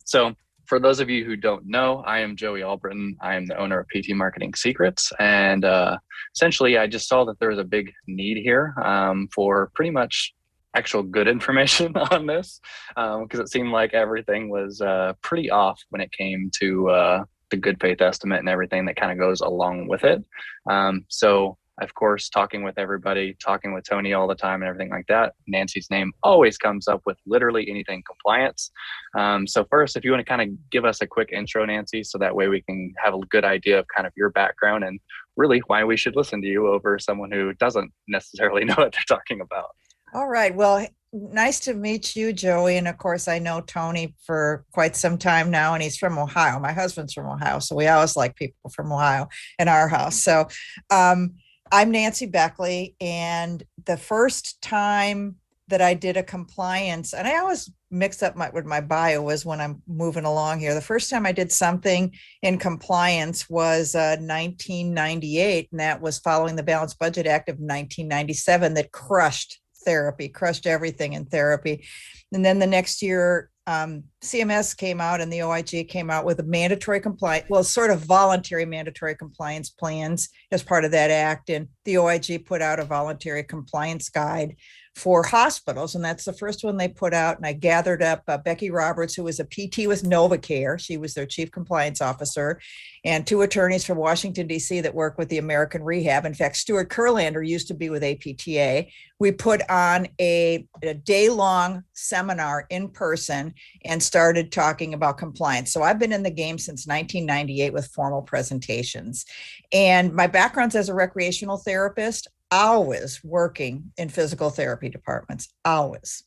So for those of you who don't know, I am Joey Albritton. I am the owner of PT Marketing Secrets. And essentially, I just saw that there was a big need here for pretty much actual good information on this, because it seemed like everything was pretty off when it came to the good faith estimate and everything that kind of goes along with it. So of course, talking with everybody, talking with Tony all the time and everything like that, Nancy's name always comes up with literally anything compliance. So first, if you want to kind of give us a quick intro, Nancy, so that way we can have a good idea of kind of your background and really why we should listen to you over someone who doesn't necessarily know what they're talking about. All right. Well, nice to meet you, Joey. And of course, I know Tony for quite some time now, and he's from Ohio. My husband's from Ohio, so we always like people from Ohio in our house. So I'm Nancy Beckley, and the first time that I did a compliance, and I always mix up with my bio was when I'm moving along here. The first time I did something in compliance was 1998, and that was following the Balanced Budget Act of 1997 that crushed therapy, crushed everything in therapy. And then the next year, CMS came out and the OIG came out with a mandatory compliance, well, sort of voluntary mandatory compliance plans as part of that act. And the OIG put out a voluntary compliance guide for hospitals. And that's the first one they put out. And I gathered up Becky Roberts, who was a PT with NovaCare. She was their chief compliance officer, and two attorneys from Washington, D.C. that work with the American Rehab. In fact, Stuart Kurlander used to be with APTA. We put on a day-long seminar in person and started talking about compliance. So I've been in the game since 1998 with formal presentations. And my background's as a recreational therapist, always working in physical therapy departments, always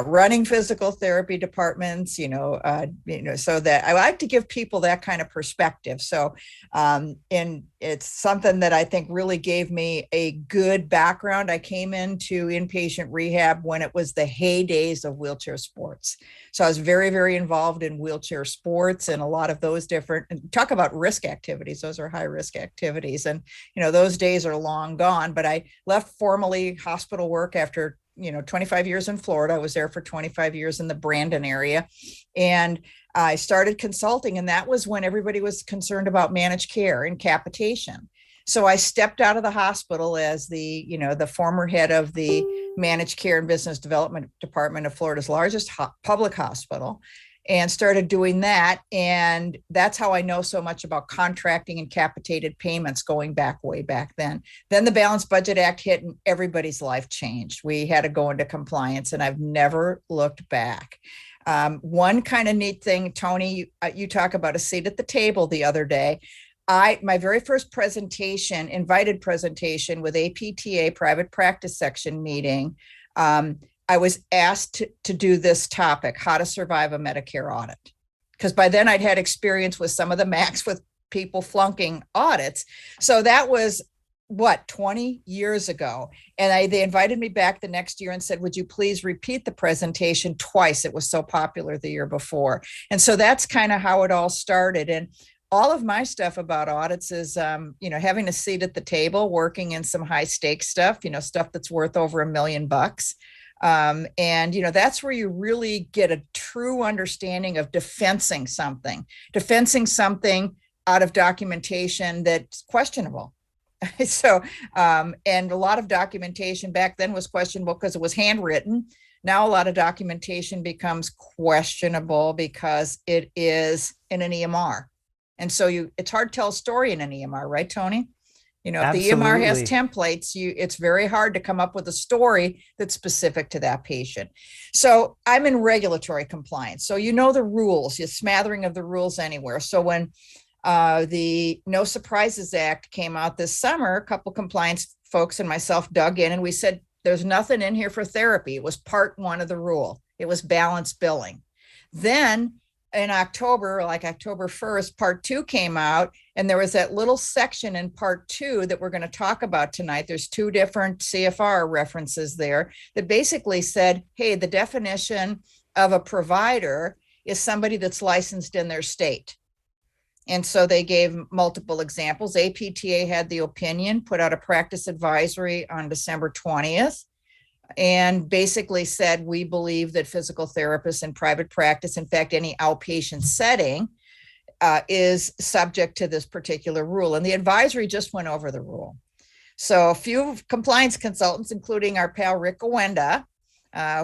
running physical therapy departments, so that I like to give people that kind of perspective. So, and it's something that I think really gave me a good background. I came into inpatient rehab when it was the heydays of wheelchair sports. So I was very, very involved in wheelchair sports and a lot of those different, and talk about risk activities. Those are high risk activities. And, those days are long gone, but I left formally hospital work after 25 years in Florida. I was there for 25 years in the Brandon area. And I started consulting, and that was when everybody was concerned about managed care and capitation. So I stepped out of the hospital as the former head of the managed care and business development department of Florida's largest public hospital, and started doing that. And that's how I know so much about contracting and capitated payments going back way back then. Then the Balanced Budget Act hit and everybody's life changed. We had to go into compliance, and I've never looked back. One kind of neat thing, Tony, you talk about a seat at the table the other day. My very first presentation, invited presentation with APTA private practice section meeting, I was asked to do this topic, how to survive a Medicare audit. Because by then I'd had experience with some of the MACs with people flunking audits. So that was 20 years ago. And they invited me back the next year and said, would you please repeat the presentation twice? It was so popular the year before. And so that's kind of how it all started. And all of my stuff about audits is, having a seat at the table, working in some high stakes stuff, stuff that's worth over $1 million. And that's where you really get a true understanding of defensing something out of documentation that's questionable. So, and a lot of documentation back then was questionable because it was handwritten. Now a lot of documentation becomes questionable because it is in an EMR. And so it's hard to tell a story in an EMR, right, Tony? If the EMR has templates, it's very hard to come up with a story that's specific to that patient. So I'm in regulatory compliance. So the rules, you're smattering of the rules anywhere. So when the No Surprises Act came out this summer, a couple compliance folks and myself dug in and we said, there's nothing in here for therapy. It was part 1 of the rule. It was balanced billing. Then in October, like October 1st, part 2 came out, and there was that little section in part 2 that we're going to talk about tonight. There's 2 different CFR references there that basically said, hey, the definition of a provider is somebody that's licensed in their state. And so they gave multiple examples. APTA had the opinion, put out a practice advisory on December 20th. and basically said, we believe that physical therapists in private practice, in fact, any outpatient setting, is subject to this particular rule. And the advisory just went over the rule. So a few compliance consultants, including our pal Rick Gowenda,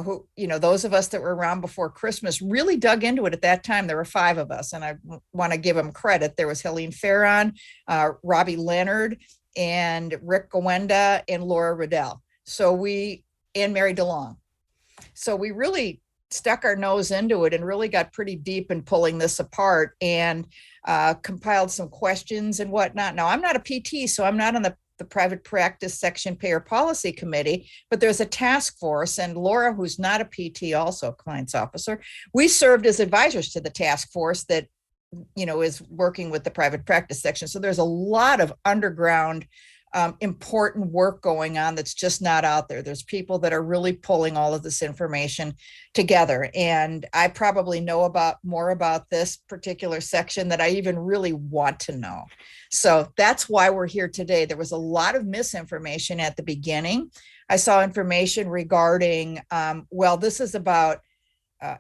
who, those of us that were around before Christmas really dug into it at that time. There were 5 of us, and I want to give them credit. There was Helene Farron, Robbie Leonard, and Rick Gowenda, and Laura Riddell. And Mary DeLong. So we really stuck our nose into it and really got pretty deep in pulling this apart and compiled some questions and whatnot. Now, I'm not a PT, so I'm not on the private practice section payer policy committee, but there's a task force, and Laura, who's not a PT, also a compliance officer, we served as advisors to the task force that is working with the private practice section. So there's a lot of underground important work going on that's just not out there. There's people that are really pulling all of this information together. And I probably know more about this particular section that I even really want to know. So that's why we're here today. There was a lot of misinformation at the beginning. I saw information regarding, this is about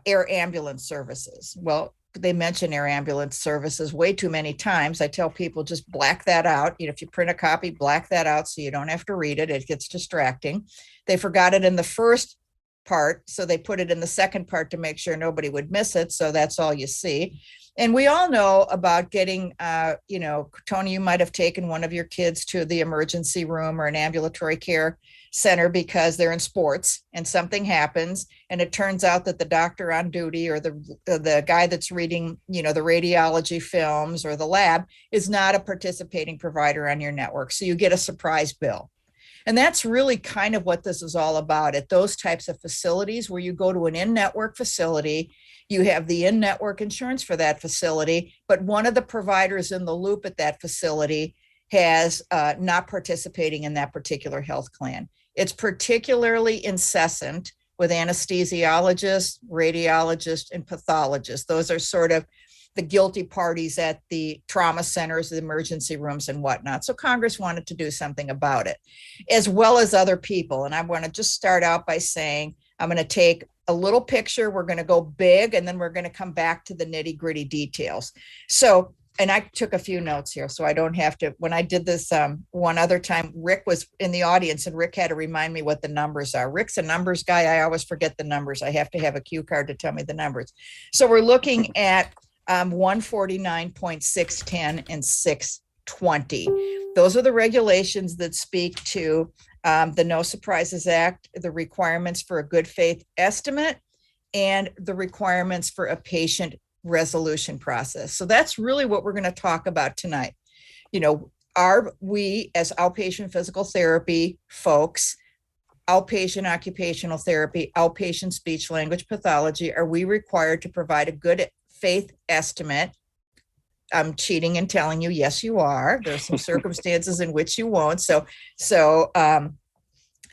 air ambulance services. Well, they mention air ambulance services way too many times. I tell people just black that out. If you print a copy, black that out so you don't have to read it. It gets distracting. They forgot it in the first part, so they put it in the second part to make sure nobody would miss it. So that's all you see. And we all know about getting, Tony, you might have taken one of your kids to the emergency room or an ambulatory care center because they're in sports and something happens. And it turns out that the doctor on duty or the guy that's reading, the radiology films or the lab is not a participating provider on your network. So you get a surprise bill. And that's really kind of what this is all about at those types of facilities where you go to an in-network facility, you have the in-network insurance for that facility, but one of the providers in the loop at that facility has not participating in that particular health plan. It's particularly incessant with anesthesiologists, radiologists, and pathologists. Those are sort of the guilty parties at the trauma centers, the emergency rooms, and whatnot. So Congress wanted to do something about it, as well as other people. And I want to just start out by saying, I'm going to take a little picture. We're going to go big, and then we're going to come back to the nitty gritty details. So, and I took a few notes here, so I don't have to. When I did this one other time, Rick was in the audience, and Rick had to remind me what the numbers are. Rick's a numbers guy. I always forget the numbers. I have to have a cue card to tell me the numbers. So we're looking at 149.610 and 620. Those are the regulations that speak to the No Surprises Act, the requirements for a good faith estimate, and the requirements for a patient resolution process. So that's really what we're going to talk about tonight. Are we as outpatient physical therapy folks, outpatient occupational therapy, outpatient speech language pathology, are we required to provide a good faith estimate? I'm cheating and telling you, yes, you are. There's some circumstances in which you won't. So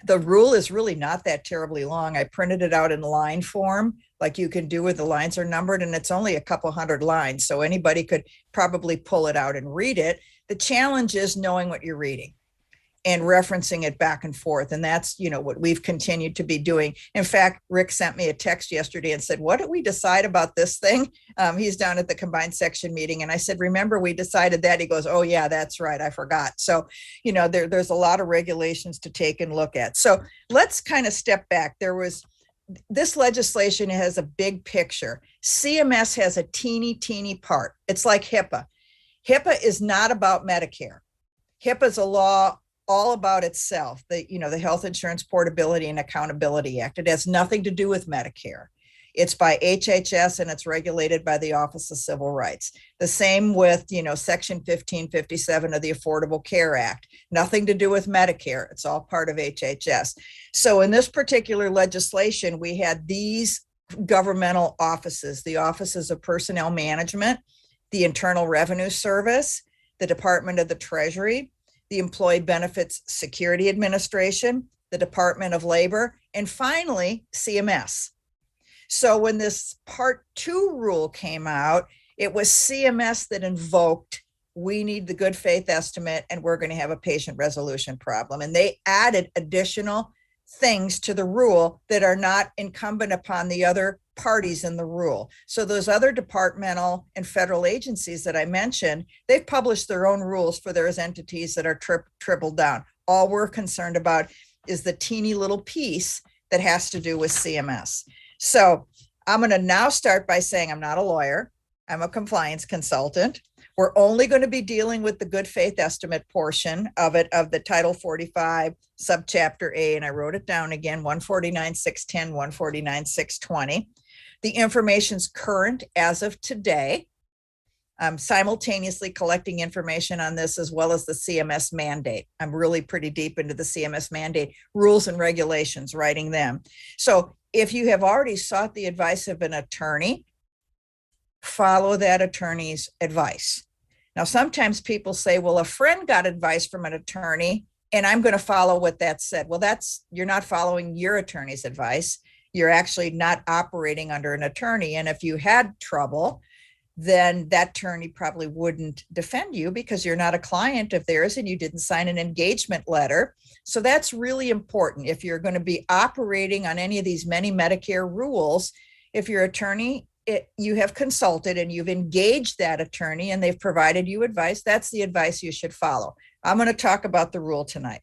the rule is really not that terribly long. I printed it out in line form, like you can do where the lines are numbered, and it's only a couple hundred lines. So anybody could probably pull it out and read it. The challenge is knowing what you're reading and referencing it back and forth. And that's, what we've continued to be doing. In fact, Rick sent me a text yesterday and said, what did we decide about this thing? He's down at the combined section meeting. And I said, remember, we decided that. He goes, oh yeah, that's right, I forgot. So, there's a lot of regulations to take and look at. So let's kind of step back. This legislation has a big picture. CMS has a teeny part. It's like HIPAA. HIPAA is not about Medicare. HIPAA is a law all about itself, the Health Insurance Portability and Accountability Act. It has nothing to do with Medicare. It's by HHS and it's regulated by the Office of Civil Rights. The same with, Section 1557 of the Affordable Care Act. Nothing to do with Medicare. It's all part of HHS. So in this particular legislation, we had these governmental offices, the Offices of Personnel Management, the Internal Revenue Service, the Department of the Treasury, the Employee Benefits Security Administration, the Department of Labor, and finally, CMS. So when this Part 2 rule came out, it was CMS that invoked, we need the good faith estimate and we're going to have a patient resolution problem. And they added additional things to the rule that are not incumbent upon the other parties in the rule. So those other departmental and federal agencies that I mentioned, they've published their own rules for those entities that are tripled down. All we're concerned about is the teeny little piece that has to do with CMS. So I'm going to now start by saying I'm not a lawyer. I'm a compliance consultant. We're only going to be dealing with the good faith estimate portion of it, of the Title 45 subchapter A, and I wrote it down again, 149.610, 149.620. The information's current as of today. I'm simultaneously collecting information on this as well as the CMS mandate. I'm really pretty deep into the CMS mandate, rules and regulations, writing them. So if you have already sought the advice of an attorney, follow that attorney's advice. Now, sometimes people say, well, a friend got advice from an attorney and I'm going to follow what that said. Well, you're not following your attorney's advice. You're actually not operating under an attorney. And if you had trouble, then that attorney probably wouldn't defend you because you're not a client of theirs and you didn't sign an engagement letter. So that's really important. If you're going to be operating on any of these many Medicare rules, if your attorney, you have consulted and you've engaged that attorney and they've provided you advice, that's the advice you should follow. I'm going to talk about the rule tonight.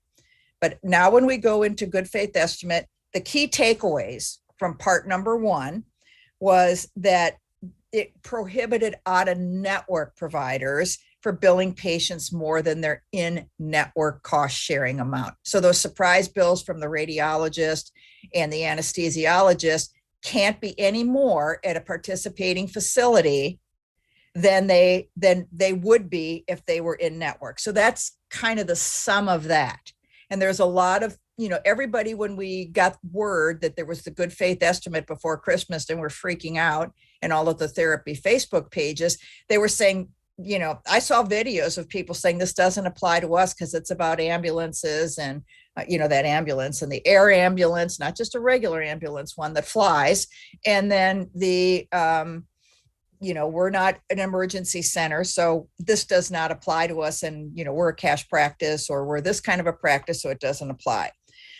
But now when we go into good faith estimate, the key takeaways from part number 1 was that it prohibited out-of-network providers for billing patients more than their in-network cost sharing amount. So those surprise bills from the radiologist and the anesthesiologist can't be any more at a participating facility than they would be if they were in network. So that's kind of the sum of that. And there's a lot of, everybody, when we got word that there was the good faith estimate before Christmas and we're freaking out, and all of the therapy Facebook pages, they were saying, I saw videos of people saying this doesn't apply to us because it's about ambulances and, that ambulance and the air ambulance, not just a regular ambulance, one that flies. And then we're not an emergency center, so this does not apply to us. And, we're a cash practice or we're this kind of a practice, so it doesn't apply.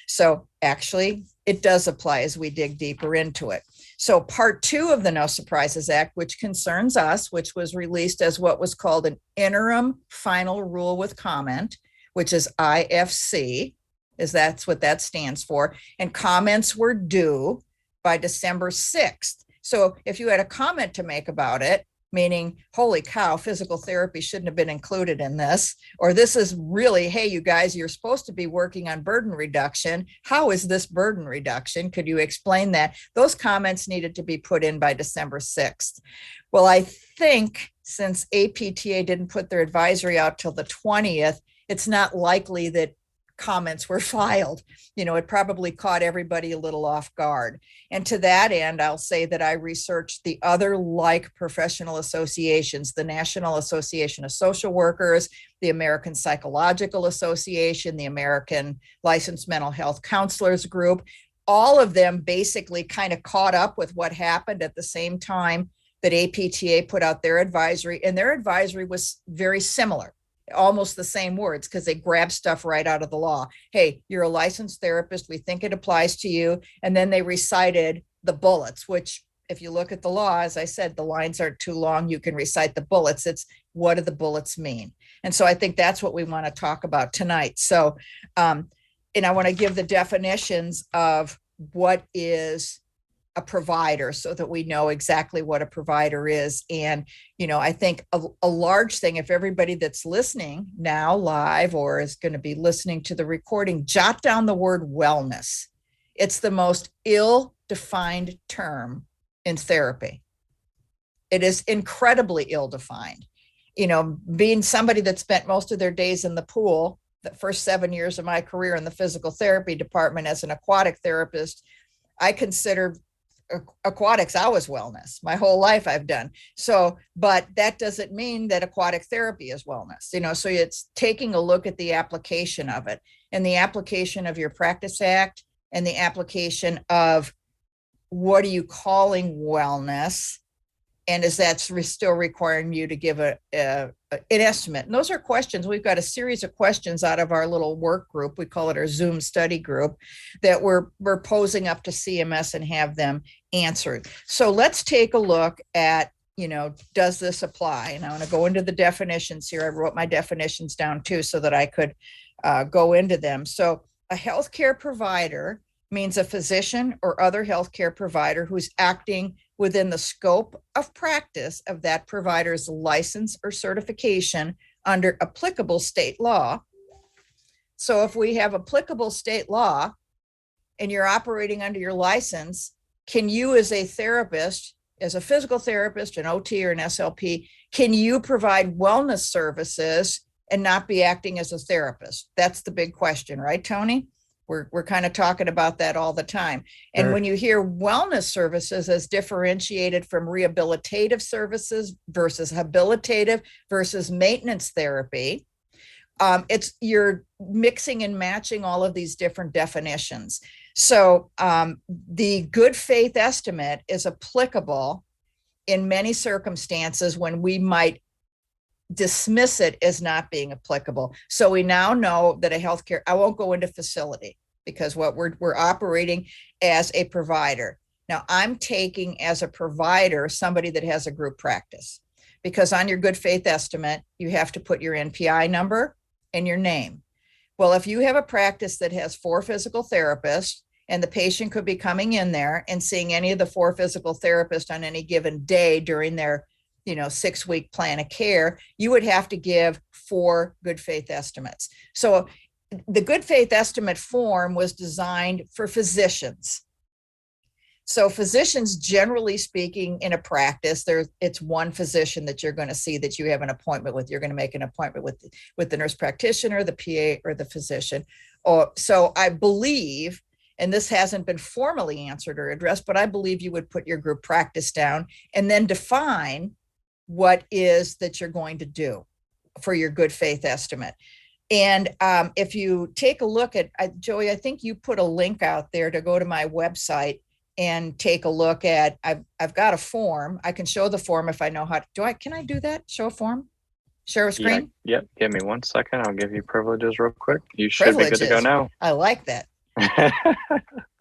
So actually, it does apply as we dig deeper into it. So part 2 of the No Surprises Act, which concerns us, which was released as what was called an interim final rule with comment, which is IFC, that's what that stands for. And comments were due by December 6th. So if you had a comment to make about it, meaning, holy cow, physical therapy shouldn't have been included in this, or this is really, hey, you guys, you're supposed to be working on burden reduction. How is this burden reduction? Could you explain that? Those comments needed to be put in by December 6th. Well, I think since APTA didn't put their advisory out till the 20th, it's not likely that comments were filed. It probably caught everybody a little off guard. And to that end, I'll say that I researched the other like professional associations, the National Association of Social Workers, the American Psychological Association, the American Licensed Mental Health Counselors Group. All of them basically kind of caught up with what happened at the same time that APTA put out their advisory, and their advisory was very similar. Almost the same words, because they grab stuff right out of the law. Hey, you're a licensed therapist. We think it applies to you. And then they recited the bullets, which if you look at the law, as I said, the lines aren't too long. You can recite the bullets. It's what do the bullets mean? And so I think that's what we want to talk about tonight. So, and I want to give the definitions of what is a provider so that we know exactly what a provider is. And, I think a large thing, if everybody that's listening now live or is going to be listening to the recording, jot down the word wellness. It's the most ill-defined term in therapy. It is incredibly ill-defined. Being somebody that spent most of their days in the pool, the first 7 years of my career in the physical therapy department as an aquatic therapist, I consider aquatics, I was wellness. My whole life I've done. So, but that doesn't mean that aquatic therapy is wellness, so it's taking a look at the application of it and the application of your practice act and the application of what are you calling wellness And is that still requiring you to give an estimate? And those are questions. We've got a series of questions out of our little work group. We call it our Zoom study group that we're posing up to CMS and have them answered. So let's take a look at, does this apply? And I want to go into the definitions here. I wrote my definitions down too so that I could go into them. So a healthcare provider means a physician or other healthcare provider who's acting within the scope of practice of that provider's license or certification under applicable state law. So if we have applicable state law and you're operating under your license, can you as a therapist, as a physical therapist, an OT or an SLP, can you provide wellness services and not be acting as a therapist? That's the big question, right, Tony? We're kind of talking about that all the time. And when you hear wellness services as differentiated from rehabilitative services versus habilitative versus maintenance therapy, you're mixing and matching all of these different definitions. So the good faith estimate is applicable in many circumstances when we might dismiss it as not being applicable. So we now know that a healthcare, I won't go into facility because what we're operating as a provider. Now I'm taking as a provider somebody that has a group practice, because on your good faith estimate, you have to put your NPI number and your name. Well, if you have a practice that has 4 physical therapists and the patient could be coming in there and seeing any of the 4 physical therapists on any given day during their 6-week plan of care, you would have to give 4 good faith estimates. So the good faith estimate form was designed for physicians. So physicians, generally speaking, in a practice, it's one physician that you're going to see that you have an appointment with. You're going to make an appointment with the nurse practitioner, the PA, or the physician. So I believe, and this hasn't been formally answered or addressed, but I believe you would put your group practice down and then define what is that you're going to do for your good faith estimate. And if you take a look at, Joey, I think you put a link out there to go to my website and take a look at, I've got a form. I can show the form if I know how to, can I do that? Show a form? Share a screen? Yeah. Give me 1 second. I'll give you privileges real quick. You should be good to go now. I like that.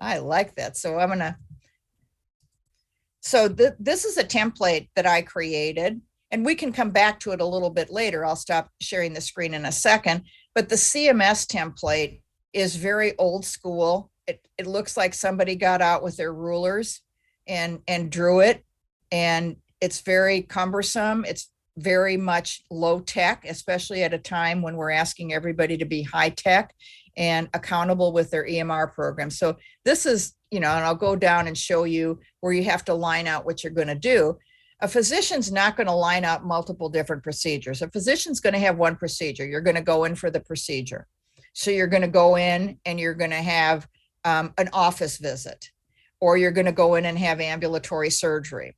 I like that. So I'm going to, this is a template that I created, and we can come back to it a little bit later. I'll stop sharing the screen in a second, but the CMS template is very old school. It looks like somebody got out with their rulers and drew it, and it's very cumbersome. It's very much low tech, especially at a time when we're asking everybody to be high tech and accountable with their EMR program. So this is, and I'll go down and show you where you have to line out what you're going to do. A physician's not going to line out multiple different procedures. A physician's going to have one procedure. You're going to go in for the procedure. So you're going to go in and you're going to have an office visit, or you're going to go in and have ambulatory surgery.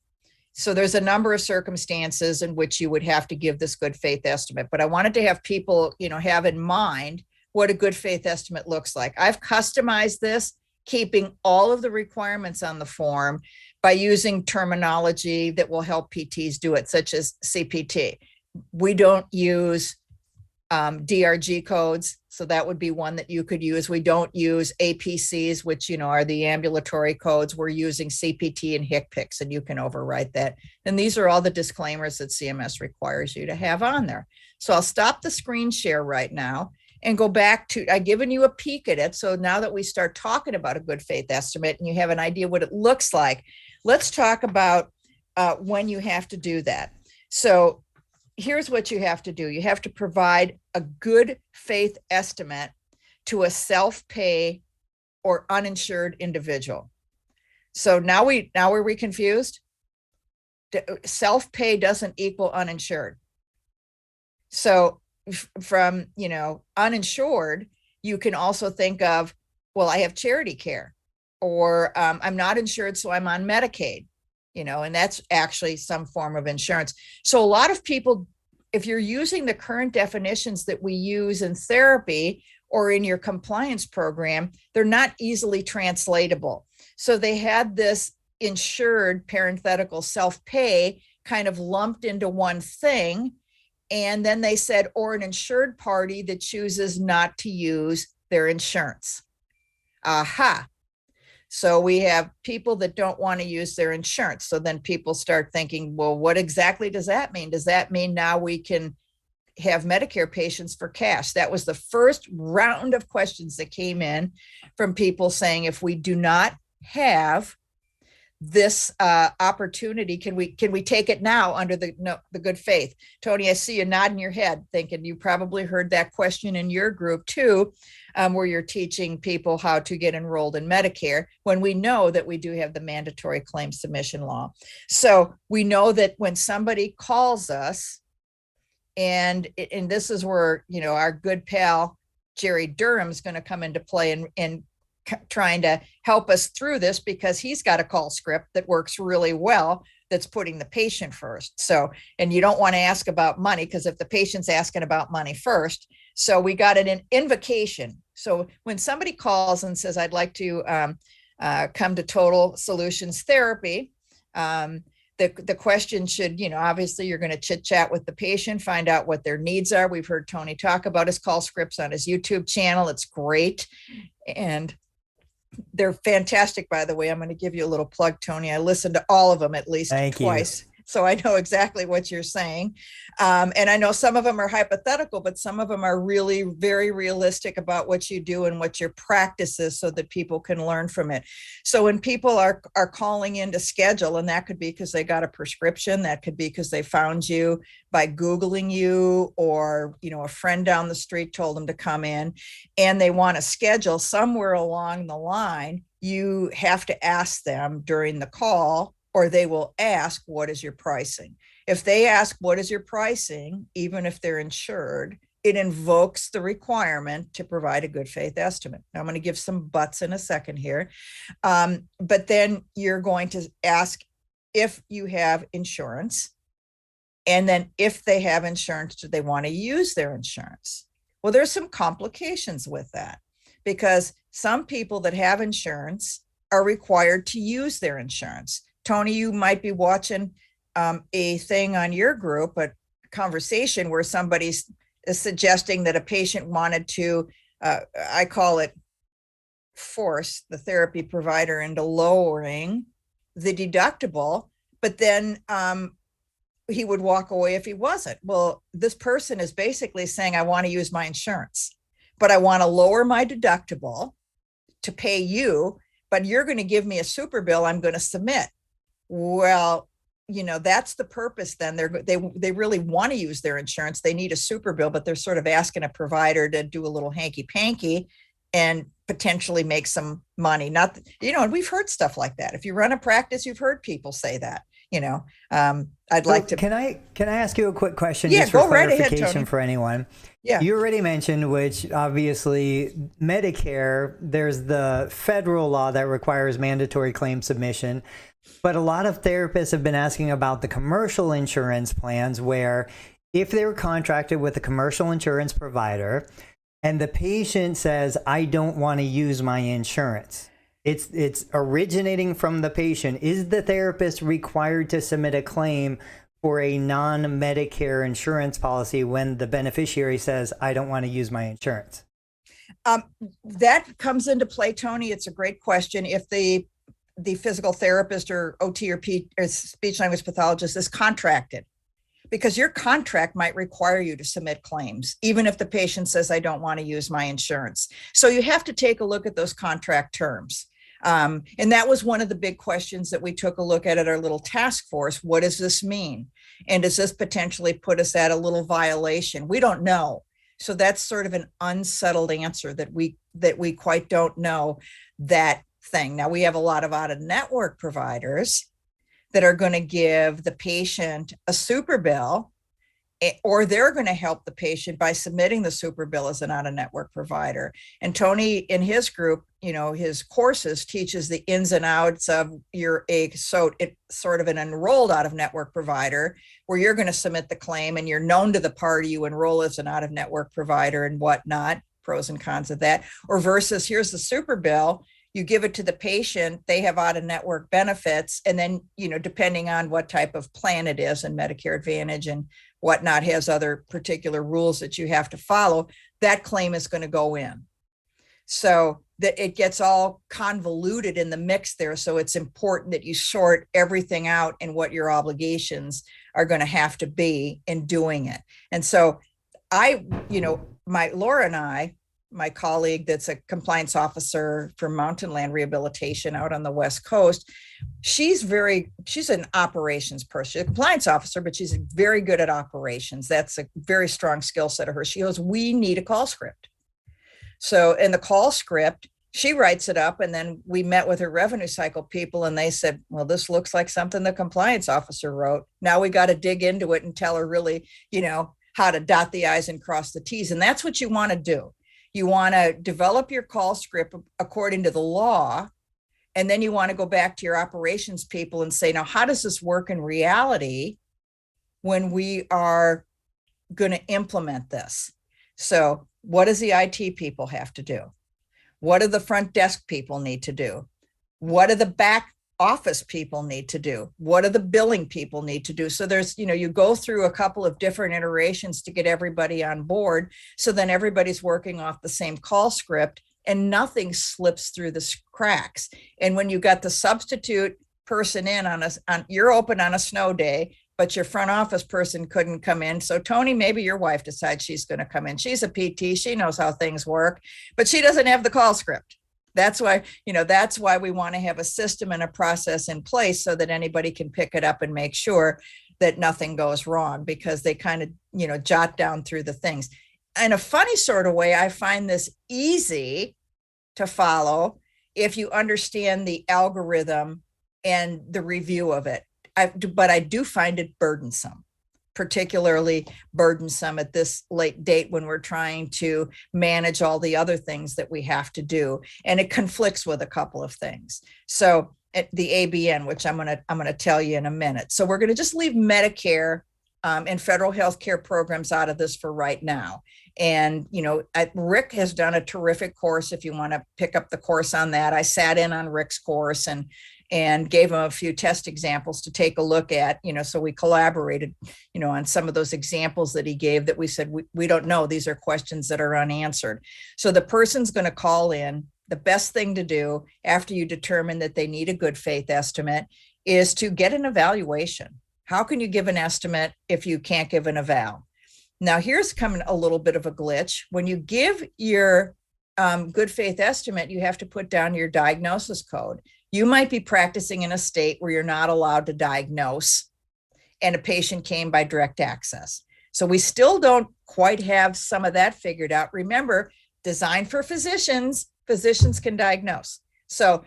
So there's a number of circumstances in which you would have to give this good faith estimate. But I wanted to have people, have in mind what a good faith estimate looks like. I've customized this, keeping all of the requirements on the form by using terminology that will help PTs do it, such as CPT. We don't use DRG codes, so that would be one that you could use. We don't use APCs, which are the ambulatory codes. We're using CPT and HCPCS, and you can overwrite that. And these are all the disclaimers that CMS requires you to have on there. So I'll stop the screen share right now and go back to, I've given you a peek at it. So now that we start talking about a good faith estimate and you have an idea what it looks like, let's talk about when you have to do that. So here's what you have to do. You have to provide a good faith estimate to a self-pay or uninsured individual. So now were we confused? Self-pay doesn't equal uninsured. So from, uninsured, you can also think of, well, I have charity care, or I'm not insured, so I'm on Medicaid, and that's actually some form of insurance. So a lot of people, if you're using the current definitions that we use in therapy or in your compliance program, they're not easily translatable. So they had this insured parenthetical self-pay kind of lumped into one thing. And then they said, or an insured party that chooses not to use their insurance. Aha. So we have people that don't want to use their insurance. So then people start thinking, well, what exactly does that mean? Does that mean now we can have Medicare patients for cash? That was the first round of questions that came in from people saying, if we do not have this opportunity, can we take it now under the good faith? Tony, I see you nodding your head thinking you probably heard that question in your group too, where you're teaching people how to get enrolled in Medicare, when we know that we do have the mandatory claim submission law. So we know that when somebody calls us, and this is where, our good pal Jerry Durham's going to come into play and trying to help us through this, because he's got a call script that works really well, that's putting the patient first. So, and you don't want to ask about money, because if the patient's asking about money first, so we got an invocation. So when somebody calls and says, I'd like to come to Total Solutions Therapy, the question should, obviously you're going to chit chat with the patient, find out what their needs are. We've heard Tony talk about his call scripts on his YouTube channel. It's great. And they're fantastic, by the way. I'm going to give you a little plug, Tony. I listened to all of them at least twice. So I know exactly what you're saying. And I know some of them are hypothetical, but some of them are really very realistic about what you do and what your practice is, so that people can learn from it. So when people are calling in to schedule, and that could be because they got a prescription, that could be because they found you by Googling you, or, a friend down the street told them to come in, and they want to schedule, somewhere along the line, you have to ask them during the call, or they will ask, what is your pricing? If they ask, what is your pricing, even if they're insured, it invokes the requirement to provide a good faith estimate. Now, I'm going to give some buts in a second here. But then you're going to ask if you have insurance. And then if they have insurance, do they want to use their insurance? Well, there's some complications with that, because some people that have insurance are required to use their insurance. Tony, you might be watching a thing on your group, a conversation where somebody's suggesting that a patient wanted to, I call it, force the therapy provider into lowering the deductible, but then he would walk away if he wasn't. Well, this person is basically saying, I want to use my insurance, but I want to lower my deductible to pay you, but you're going to give me a super bill I'm going to submit. Well, that's the purpose. Then they really want to use their insurance. They need a super bill, but they're sort of asking a provider to do a little hanky panky and potentially make some money. Not, and we've heard stuff like that. If you run a practice, you've heard people say that. I'd like to. Can I ask you a quick question? Yeah, just for go right ahead, clarification Tony. for anyone. Yeah. You already mentioned, which obviously Medicare, there's the federal law that requires mandatory claim submission. But a lot of therapists have been asking about the commercial insurance plans, where if they were contracted with a commercial insurance provider and the patient says, I don't want to use my insurance, it's originating from the patient. Is the therapist required to submit a claim for a non-Medicare insurance policy when the beneficiary says, I don't want to use my insurance? That comes into play, Tony. It's a great question. If the physical therapist or OT or speech language pathologist is contracted, because your contract might require you to submit claims, even if the patient says, I don't want to use my insurance. So you have to take a look at those contract terms. And that was one of the big questions that we took a look at our little task force. What does this mean? And does this potentially put us at a little violation? We don't know. So that's sort of an unsettled answer that we quite don't know that thing. Now, we have a lot of out-of-network providers that are going to give the patient a super bill, or they're going to help the patient by submitting the super bill as an out-of-network provider. And Tony, in his group, his courses, teaches the ins and outs of it's sort of an enrolled out-of-network provider, where you're going to submit the claim and you're known to the party you enroll as an out-of-network provider and whatnot, pros and cons of that. Or versus, here's the super bill, you give it to the patient, they have out-of-network benefits, and then, depending on what type of plan it is, and Medicare Advantage and whatnot has other particular rules that you have to follow, that claim is going to go in. So that it gets all convoluted in the mix there. So it's important that you sort everything out and what your obligations are going to have to be in doing it. And so Laura and I, my colleague that's a compliance officer for Mountain Land Rehabilitation out on the West Coast, she's an operations person. She's a compliance officer, but she's very good at operations. That's a very strong skill set of hers. She goes, we need a call script. So in the call script, she writes it up, and then we met with her revenue cycle people, and they said, well, this looks like something the compliance officer wrote. Now we got to dig into it and tell her really, how to dot the I's and cross the T's. And that's what you want to do. You want to develop your call script according to the law. And then you want to go back to your operations people and say, now, how does this work in reality when we are going to implement this? So what does the IT people have to do? What do the front desk people need to do? What do the back office people need to do? What do the billing people need to do? So there's, you go through a couple of different iterations to get everybody on board. So then everybody's working off the same call script and nothing slips through the cracks. And when you got the substitute person in you're open on a snow day, but your front office person couldn't come in. So Tony, maybe your wife decides she's going to come in. She's a PT. She knows how things work, but she doesn't have the call script. That's why we want to have a system and a process in place so that anybody can pick it up and make sure that nothing goes wrong, because they kind of, jot down through the things. In a funny sort of way, I find this easy to follow if you understand the algorithm and the review of it. But I do find it burdensome, particularly burdensome at this late date when we're trying to manage all the other things that we have to do. And it conflicts with a couple of things. So the ABN, which I'm going to tell you in a minute. So we're going to just leave Medicare and federal health care programs out of this for right now. And, Rick has done a terrific course. If you want to pick up the course on that, I sat in on Rick's course and gave him a few test examples to take a look at, so we collaborated, on some of those examples that he gave that we said, we don't know. These are questions that are unanswered. So the person's going to call in. The best thing to do after you determine that they need a good faith estimate is to get an evaluation. How can you give an estimate if you can't give an eval? Now, here's coming a little bit of a glitch. When you give your good faith estimate, you have to put down your diagnosis code. You might be practicing in a state where you're not allowed to diagnose, and a patient came by direct access. So we still don't quite have some of that figured out. Remember, designed for physicians, physicians can diagnose. So,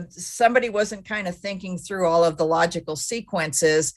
somebody wasn't kind of thinking through all of the logical sequences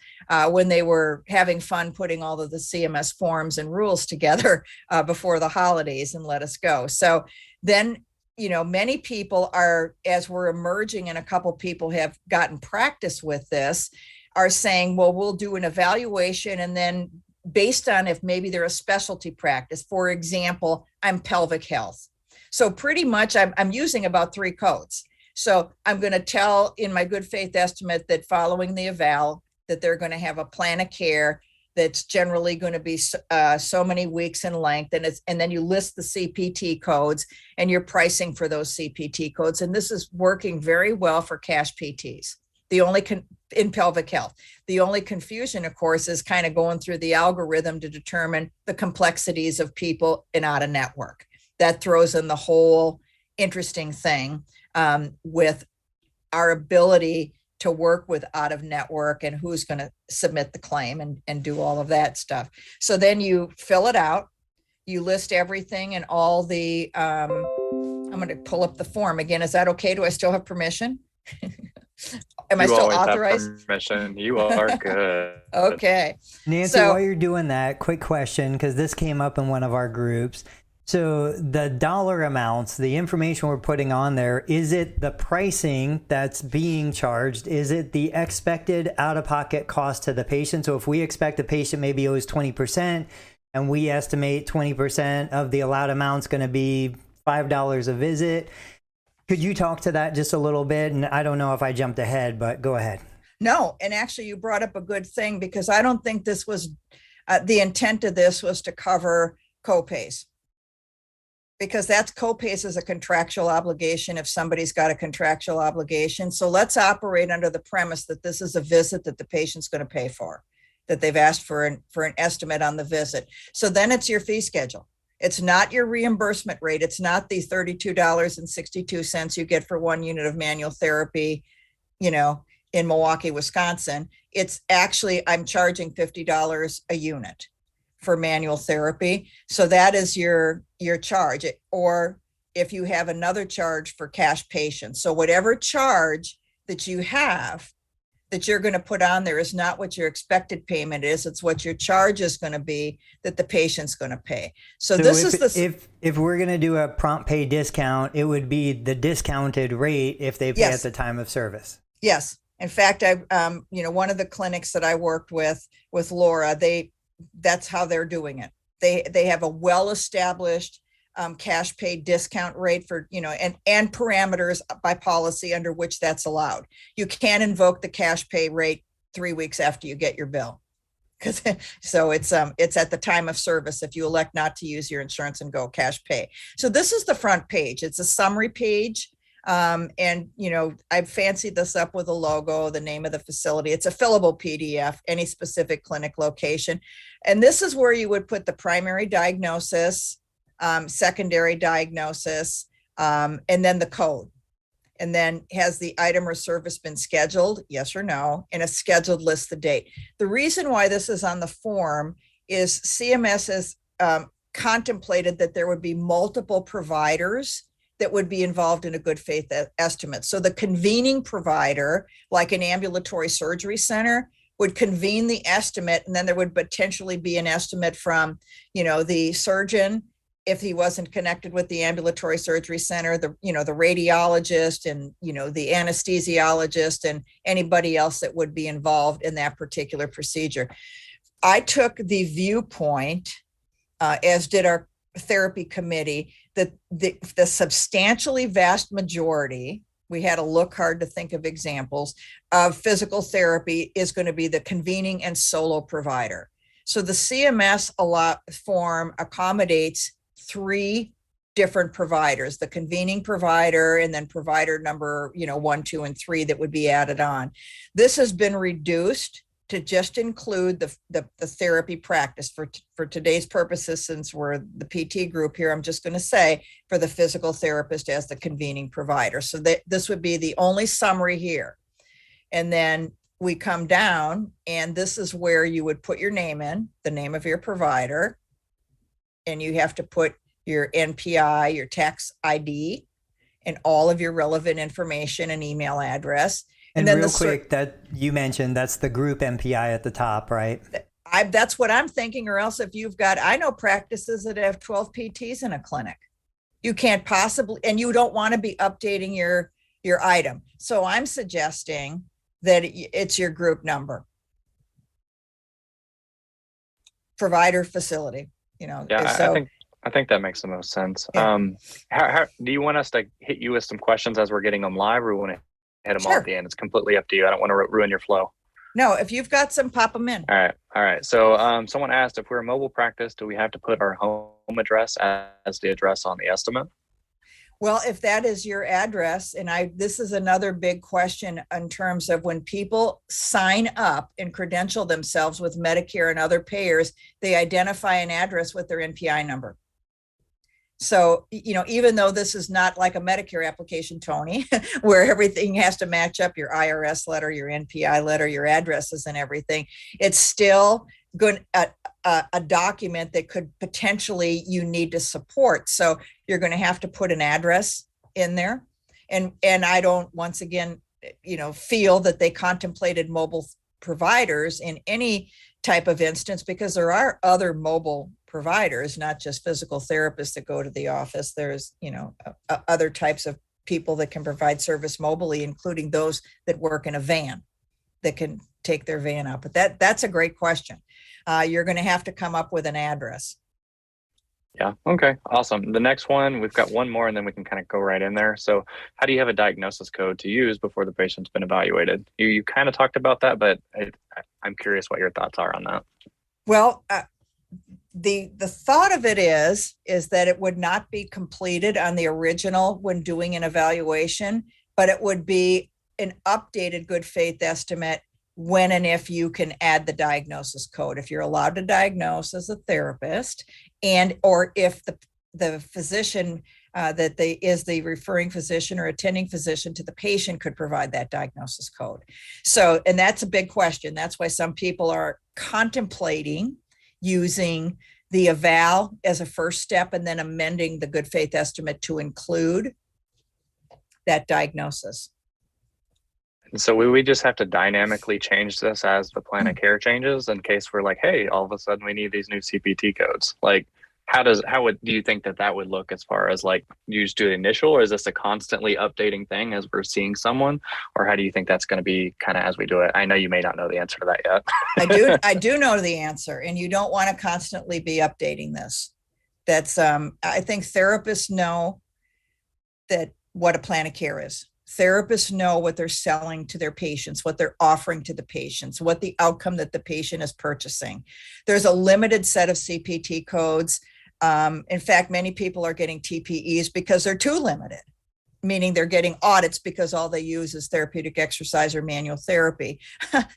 when they were having fun putting all of the CMS forms and rules together before the holidays and let us go. So then, many people are, as we're emerging and a couple people have gotten practice with this, are saying, well, we'll do an evaluation. And then based on if maybe they're a specialty practice, for example, I'm pelvic health. So pretty much I'm using about 3 codes. So I'm going to tell in my good faith estimate that following the eval, that they're going to have a plan of care that's generally going to be so many weeks in length. And then you list the CPT codes and you're pricing for those CPT codes. And this is working very well for cash PTs. In pelvic health, the only confusion, of course, is kind of going through the algorithm to determine the complexities of people in out of network. That throws in the whole interesting thing with our ability to work with out of network and who's going to submit the claim and do all of that stuff. So then you fill it out, you list everything and all the, I'm going to pull up the form again. Is that okay? Do I still have permission? Am I still authorized? Permission. You are good. Okay. Nancy, while you're doing that, quick question, because this came up in one of our groups. So the dollar amounts, the information we're putting on there, is it the pricing that's being charged? Is it the expected out-of-pocket cost to the patient? So if we expect the patient maybe owes 20% and we estimate 20% of the allowed amount is going to be $5 a visit, Could you talk to that just a little bit? And I don't know if I jumped ahead, but go ahead. No, and actually you brought up a good thing, because I don't think this was, the intent of this was to cover copays. Because that's copays is a contractual obligation if somebody's got a contractual obligation. So let's operate under the premise that this is a visit that the patient's going to pay for, that they've asked for an estimate on the visit. So then it's your fee schedule. It's not your reimbursement rate. It's not the $32.62 you get for 1 unit of manual therapy, you know, in Milwaukee, Wisconsin. It's actually, I'm charging $50 a unit for manual therapy. So that is your charge. Or if you have another charge for cash patients. So whatever charge that you have that you're going to put on there is not what your expected payment is. It's what your charge is going to be that the patient's going to pay. So this is the, if we're going to do a prompt pay discount, it would be the discounted rate if they pay Yes. at the time of service. Yes. In fact, one of the clinics that I worked with Laura, that's how they're doing it. They have a well-established cash pay discount rate for, and parameters by policy under which that's allowed. You can't invoke the cash pay rate 3 weeks after you get your bill. So it's at the time of service if you elect not to use your insurance and go cash pay. So this is the front page. It's a summary page. And I've fancied this up with a logo, the name of the facility. It's a fillable PDF, any specific clinic location. And this is where you would put the primary diagnosis, secondary diagnosis, and then the code. And then has the item or service been scheduled? Yes or no. And a scheduled lists the date. The reason why this is on the form is CMS has contemplated that there would be multiple providers that would be involved in a good faith estimate. So the convening provider, like an ambulatory surgery center, would convene the estimate, and then there would potentially be an estimate from, the surgeon, if he wasn't connected with the ambulatory surgery center, the radiologist and, the anesthesiologist and anybody else that would be involved in that particular procedure. I took the viewpoint, as did our therapy committee, that the substantially vast majority, we had to look hard to think of examples of physical therapy, is going to be the convening and solo provider. So the CMS form accommodates 3 different providers, the convening provider, and then provider number, 1, 2, and 3 that would be added on. This has been reduced to just include the therapy practice for today's purposes. Since we're the PT group here, I'm just going to say for the physical therapist as the convening provider. So this would be the only summary here. And then we come down, and this is where you would put your name in, the name of your provider, and you have to put your NPI, your tax ID, and all of your relevant information and email address. And then real quick, that you mentioned, that's the group MPI at the top, right? That's what I'm thinking. Or else if you've got, I know practices that have 12 PTs in a clinic. You can't possibly, and you don't want to be updating your item. So I'm suggesting that it's your group number. Provider facility, Yeah, so, I think that makes the most sense. Yeah. How do you want us to hit you with some questions as we're getting them live, or we want to hit them all at the end? It's completely up to you. I don't want to ruin your flow. No, if you've got some, pop them in. All right. So someone asked, if we're a mobile practice, do we have to put our home address as the address on the estimate? Well, if that is your address, and this is another big question in terms of when people sign up and credential themselves with Medicare and other payers, they identify an address with their NPI number. So, even though this is not like a Medicare application, Tony, where everything has to match up, your IRS letter, your NPI letter, your addresses and everything, it's still good, a document that could potentially you need to support. So you're going to have to put an address in there. And I don't, once again, feel that they contemplated mobile providers in any type of instance, because there are other mobile providers, not just physical therapists that go to the office. There's, other types of people that can provide service mobily, including those that work in a van that can take their van out. But that's a great question. You're going to have to come up with an address. Yeah. Okay. Awesome. The next one, we've got one more and then we can kind of go right in there. So how do you have a diagnosis code to use before the patient's been evaluated? You kind of talked about that, but I'm curious what your thoughts are on that. Well, the thought of it is that it would not be completed on the original when doing an evaluation, but it would be an updated good faith estimate when and if you can add the diagnosis code, if you're allowed to diagnose as a therapist, and or if the physician that is the referring physician or attending physician to the patient could provide that diagnosis code. So, and that's a big question. That's why some people are contemplating using the eval as a first step and then amending the good faith estimate to include that diagnosis. So we just have to dynamically change this as the plan of care changes in case we're like, hey, all of a sudden we need these new CPT codes. Like, do you think that would look as far as like you just do the initial, or is this a constantly updating thing as we're seeing someone, or how do you think that's going to be kind of as we do it? I know you may not know the answer to that yet. I do know the answer, and you don't want to constantly be updating this. That's I think therapists know that what a plan of care is. Therapists know what they're selling to their patients, what they're offering to the patients, what the outcome that the patient is purchasing. There's a limited set of CPT codes. In fact, many people are getting TPEs because they're too limited, meaning they're getting audits because all they use is therapeutic exercise or manual therapy.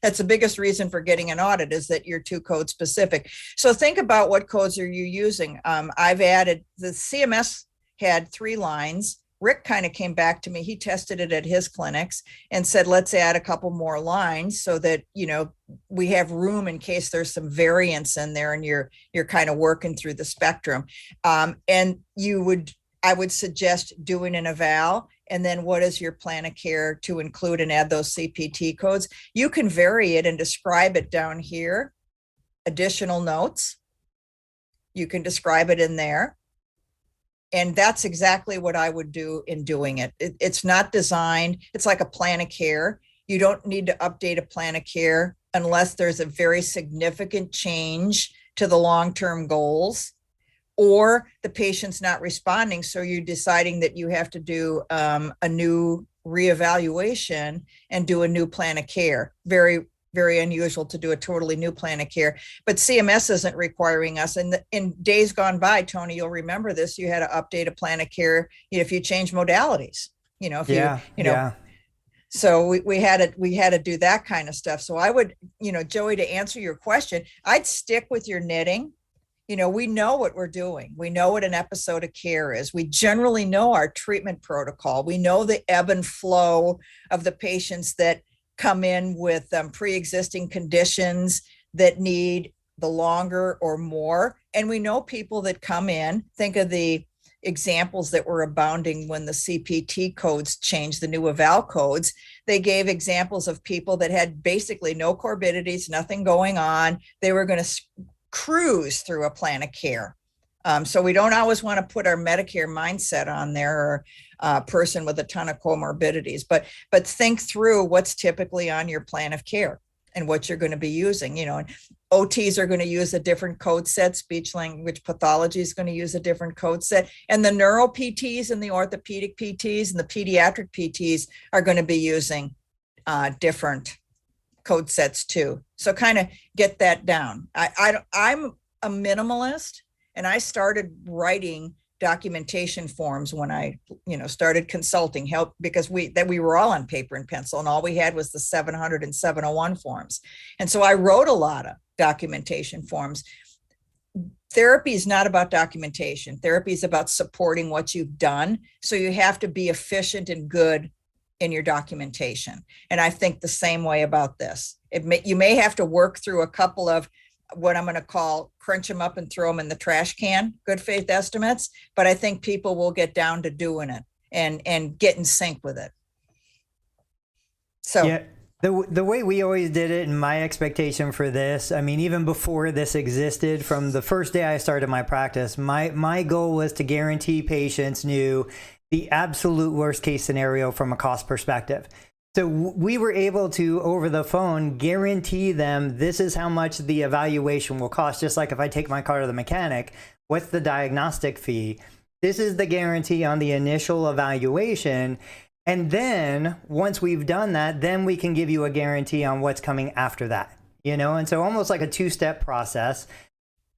That's the biggest reason for getting an audit, is that you're too code specific. So think about what codes are you using. I've added, the CMS had 3 lines. Rick kind of came back to me. He tested it at his clinics and said, let's add a couple more lines so that, we have room in case there's some variance in there and you're kind of working through the spectrum. And I would suggest doing an eval, and then what is your plan of care to include and add those CPT codes. You can vary it and describe it down here. Additional notes. You can describe it in there. And that's exactly what I would do in doing it. It's not designed, it's like a plan of care. You don't need to update a plan of care unless there's a very significant change to the long-term goals, or the patient's not responding. So you're deciding that you have to do a new reevaluation and do a new plan of care. Very, very unusual to do a totally new plan of care, but CMS isn't requiring us. And in days gone by, Tony, you'll remember this, you had to update a plan of care if you change modalities, so we had to do that kind of stuff. So I would, Joey, to answer your question, I'd stick with your knitting. We know what we're doing. We know what an episode of care is. We generally know our treatment protocol. We know the ebb and flow of the patients that come in with pre-existing conditions that need the longer or more. And we know people that come in, think of the examples that were abounding when the CPT codes changed, the new eval codes. They gave examples of people that had basically no comorbidities, nothing going on. They were going to cruise through a plan of care. So we don't always want to put our Medicare mindset on there, or a person with a ton of comorbidities, but think through what's typically on your plan of care and what you're going to be using. And OTs are going to use a different code set. Speech language pathology is going to use a different code set. And the neuro PTs and the orthopedic PTs and the pediatric PTs are going to be using different code sets too. So kind of get that down. I'm a minimalist. And I started writing documentation forms when I, started consulting help, because we were all on paper and pencil, and all we had was the 700 and 701 forms. And so I wrote a lot of documentation forms. Therapy is not about documentation. Therapy is about supporting what you've done. So you have to be efficient and good in your documentation. And I think the same way about this. You may have to work through a couple of what I'm going to call crunch them up and throw them in the trash can, good faith estimates. But I think people will get down to doing it and get in sync with it. So yeah, the way we always did it, and my expectation for this, I mean, even before this existed, from the first day I started my practice, my goal was to guarantee patients knew the absolute worst case scenario from a cost perspective. So we were able to, over the phone, guarantee them this is how much the evaluation will cost. Just like if I take my car to the mechanic, What's the diagnostic fee? This is the guarantee on the initial evaluation. And then once we've done that, then we can give you a guarantee on what's coming after that, And so almost like a two-step process.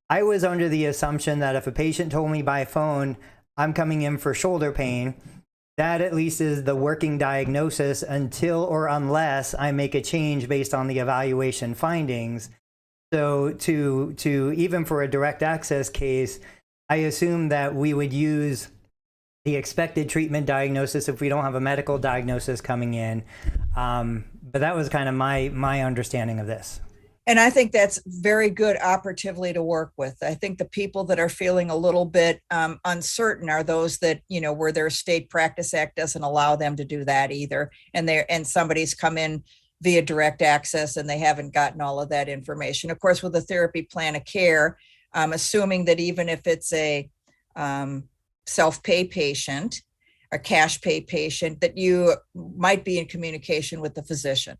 I was under the assumption that if a patient told me by phone, I'm coming in for shoulder pain, that at least is the working diagnosis until or unless I make a change based on the evaluation findings. So to even for a direct access case, I assume that we would use the expected treatment diagnosis if we don't have a medical diagnosis coming in. But that was kind of my understanding of this. And I think that's very good operatively to work with. I think the people that are feeling a little bit uncertain are those that, where their state practice act doesn't allow them to do that either. And somebody's come in via direct access and they haven't gotten all of that information. Of course, with a therapy plan of care, assuming that even if it's a self-pay patient, a cash pay patient, that you might be in communication with the physician.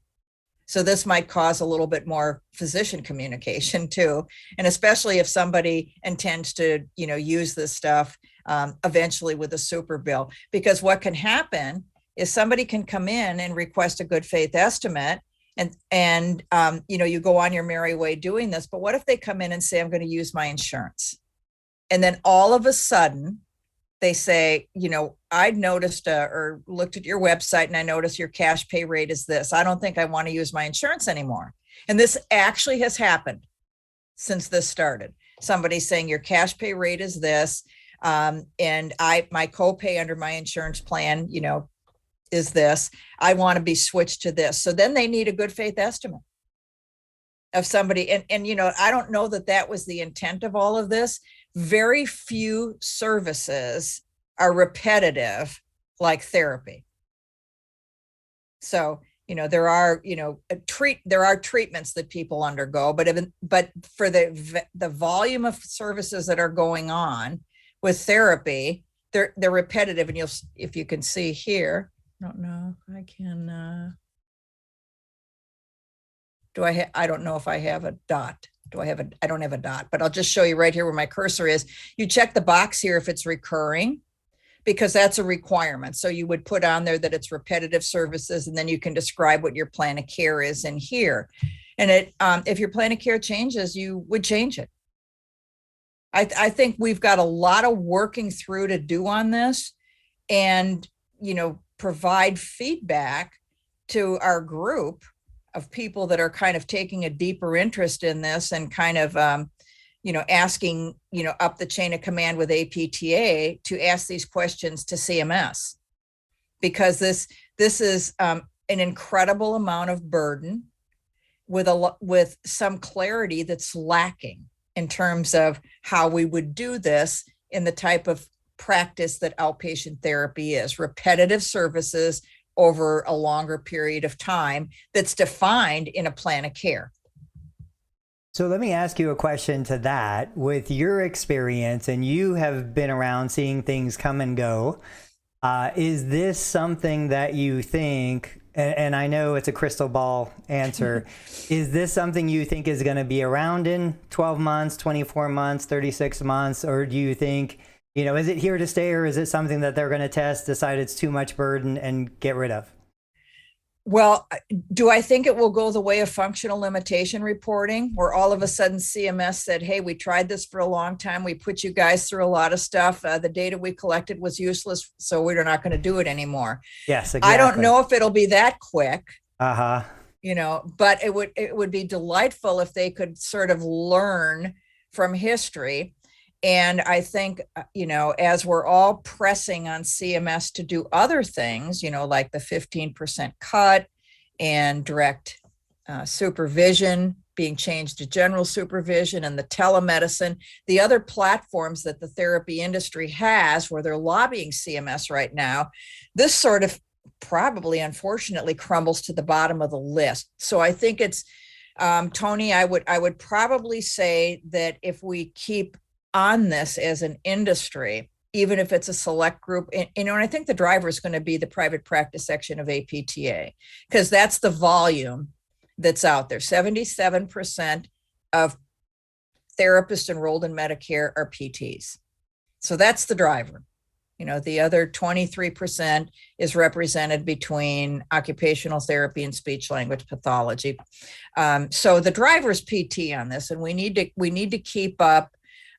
So this might cause a little bit more physician communication too. And especially if somebody intends to, use this stuff eventually with a super bill, because what can happen is somebody can come in and request a good faith estimate and you go on your merry way doing this. But what if they come in and say, I'm going to use my insurance? And then all of a sudden they say, I noticed or looked at your website and I noticed your cash pay rate is this. I don't think I want to use my insurance anymore. And this actually has happened since this started. Somebody saying your cash pay rate is this. And my copay under my insurance plan, is this. I want to be switched to this. So then they need a good faith estimate of somebody. And I don't know that was the intent of all of this. Very few services are repetitive like therapy. So, there are treatments that people undergo, but for the volume of services that are going on with therapy, they're repetitive. And if you can see here, I don't know if I can, I don't know if I have a dot. I don't have a dot, but I'll just show you right here where my cursor is. You check the box here if it's recurring, because that's a requirement. So you would put on there that it's repetitive services, and then you can describe what your plan of care is in here. And if your plan of care changes, you would change it. I think we've got a lot of working through to do on this, and, provide feedback to our group of people that are kind of taking a deeper interest in this and kind of, asking, up the chain of command with APTA to ask these questions to CMS, because this is an incredible amount of burden with some clarity that's lacking in terms of how we would do this in the type of practice that outpatient therapy is. Repetitive services over a longer period of time that's defined in a plan of care. So let me ask you a question to that. With your experience, and you have been around seeing things come and go, is this something that you think, and I know it's a crystal ball answer, is this something you think is going to be around in 12 months, 24 months, 36 months, or do you think, is it here to stay, or is it something that they're going to test, decide it's too much burden, and get rid of? Well, do I think it will go the way of functional limitation reporting, where all of a sudden CMS said, hey, we tried this for a long time. We put you guys through a lot of stuff. The data we collected was useless, so we're not going to do it anymore. Yes, exactly. I don't know if it'll be that quick. Uh-huh. But it would be delightful if they could sort of learn from history. And I think, as we're all pressing on CMS to do other things, like the 15% cut and direct supervision being changed to general supervision, and the telemedicine, the other platforms that the therapy industry has where they're lobbying CMS right now, this sort of probably, unfortunately, crumbles to the bottom of the list. So I think it's, Tony, I would probably say that if we keep on this as an industry, even if it's a select group, and I think the driver is going to be the private practice section of APTA, because that's the volume that's out there. 77% of therapists enrolled in Medicare are PTs. So that's the driver. The other 23% is represented between occupational therapy and speech language pathology. So the driver is PT on this, and we need to keep up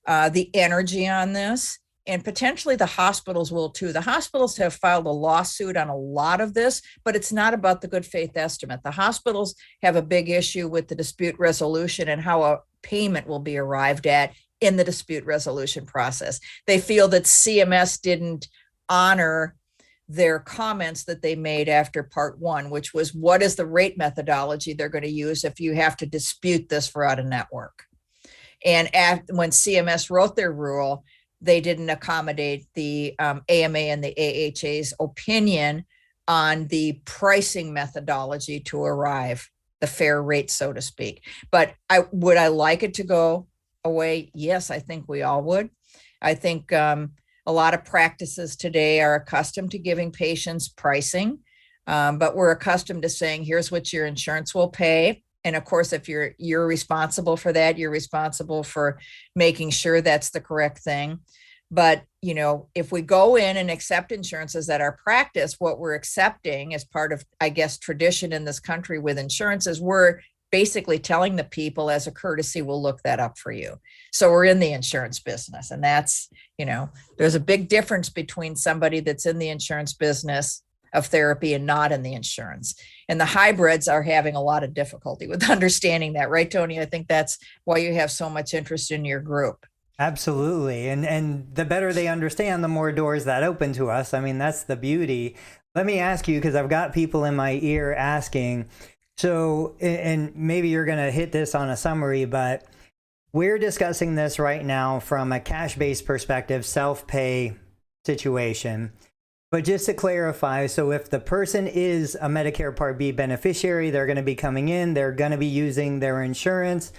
the energy on this, and potentially the hospitals will too. The hospitals have filed a lawsuit on a lot of this, but it's not about the good faith estimate. The hospitals have a big issue with the dispute resolution and how a payment will be arrived at in the dispute resolution process. They feel that CMS didn't honor their comments that they made after part 1, which was, what is the rate methodology they're going to use if you have to dispute this for out of network? And when CMS wrote their rule, they didn't accommodate the AMA and the AHA's opinion on the pricing methodology to arrive the fair rate, so to speak. But would I like it to go away? Yes, I think we all would. I think a lot of practices today are accustomed to giving patients pricing, but we're accustomed to saying, here's what your insurance will pay. And of course, if you're responsible for that, you're responsible for making sure that's the correct thing. But, if we go in and accept insurances at our practice, what we're accepting as part of, I guess, tradition in this country with insurances, we're basically telling the people as a courtesy, we'll look that up for you. So we're in the insurance business. And that's, there's a big difference between somebody that's in the insurance business of therapy and not in the insurance. And the hybrids are having a lot of difficulty with understanding that, right, Tony? I think that's why you have so much interest in your group. Absolutely. And the better they understand, the more doors that open to us. I mean, that's the beauty. Let me ask you, because I've got people in my ear asking, so, and maybe you're going to hit this on a summary, but we're discussing this right now from a cash-based perspective, self-pay situation. But just to clarify, so if the person is a Medicare Part B beneficiary, they're going to be coming in, they're going to be using their insurance.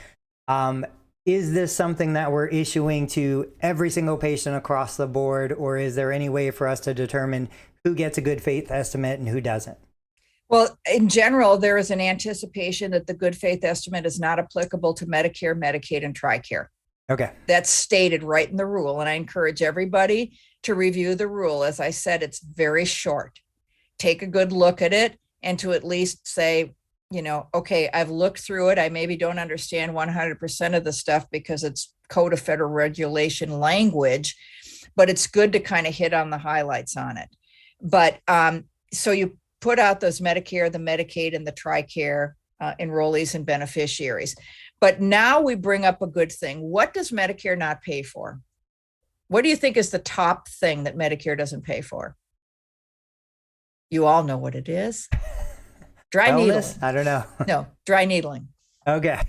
Is this something that we're issuing to every single patient across the board, or is there any way for us to determine who gets a good faith estimate and who doesn't? Well, in general, there is an anticipation that the good faith estimate is not applicable to Medicare, Medicaid, and TRICARE. Okay. That's stated right in the rule. And I encourage everybody to review the rule. As I said, it's very short. Take a good look at it and to at least say, okay, I've looked through it. I maybe don't understand 100% of the stuff because it's Code of Federal Regulation language, but it's good to kind of hit on the highlights on it. But so you put out those Medicare, the Medicaid, and the TRICARE enrollees and beneficiaries. But now we bring up a good thing. What does Medicare not pay for? What do you think is the top thing that Medicare doesn't pay for? You all know what it is. Dry needling. I don't know. No, dry needling. Okay.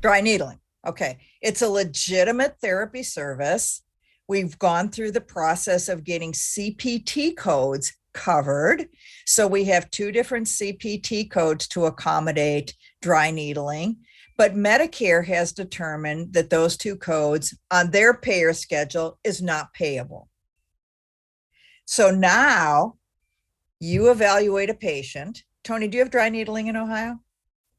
Dry needling. Okay. It's a legitimate therapy service. We've gone through the process of getting CPT codes covered. So we have 2 different CPT codes to accommodate dry needling. But Medicare has determined that those 2 codes on their payer schedule is not payable. So now you evaluate a patient. Tony, do you have dry needling in Ohio?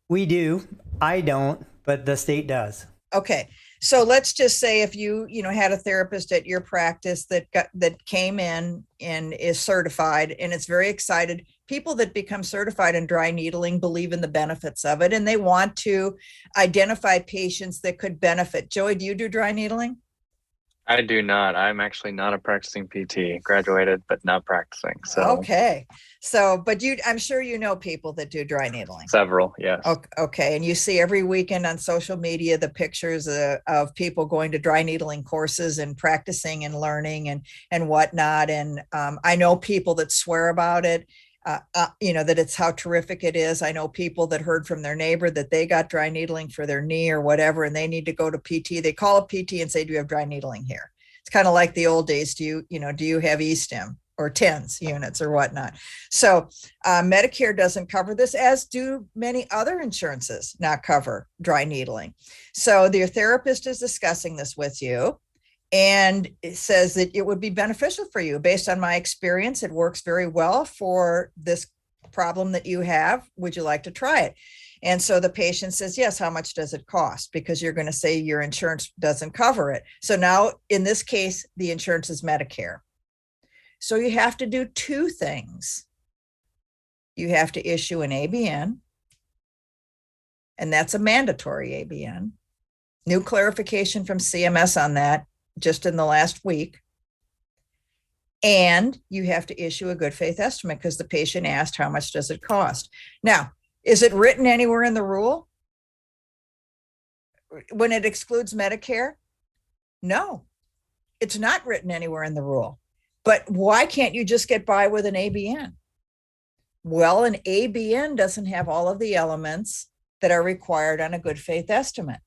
We do. I don't, but the state does. Okay. So let's just say if you had a therapist at your practice that came in and is certified and it's very excited. People that become certified in dry needling believe in the benefits of it and they want to identify patients that could benefit. Joey, do you do dry needling? I do not. I'm actually not a practicing PT, graduated, but not practicing. So okay. So, but I'm sure you know people that do dry needling. Several, yes. Okay. And you see every weekend on social media, the pictures of people going to dry needling courses and practicing and learning and whatnot. And I know people that swear about it. That it's how terrific it is. I know people that heard from their neighbor that they got dry needling for their knee or whatever, and they need to go to PT. They call a PT and say, do you have dry needling here? It's kind of like the old days. Do you have E-stim or TENS units or whatnot? So Medicare doesn't cover this, as do many other insurances not cover dry needling. So your therapist is discussing this with you. And it says that it would be beneficial for you. Based on my experience, it works very well for this problem that you have. Would you like to try it? And so the patient says, yes, how much does it cost? Because you're going to say your insurance doesn't cover it. So now in this case, the insurance is Medicare. So you have to do two things. You have to issue an ABN, and that's a mandatory ABN. New clarification from CMS on that just in the last week. And you have to issue a good faith estimate because the patient asked, how much does it cost? Now, is it written anywhere in the rule when it excludes Medicare? No, it's not written anywhere in the rule. But why can't you just get by with an ABN? Well, an ABN doesn't have all of the elements that are required on a good faith estimate.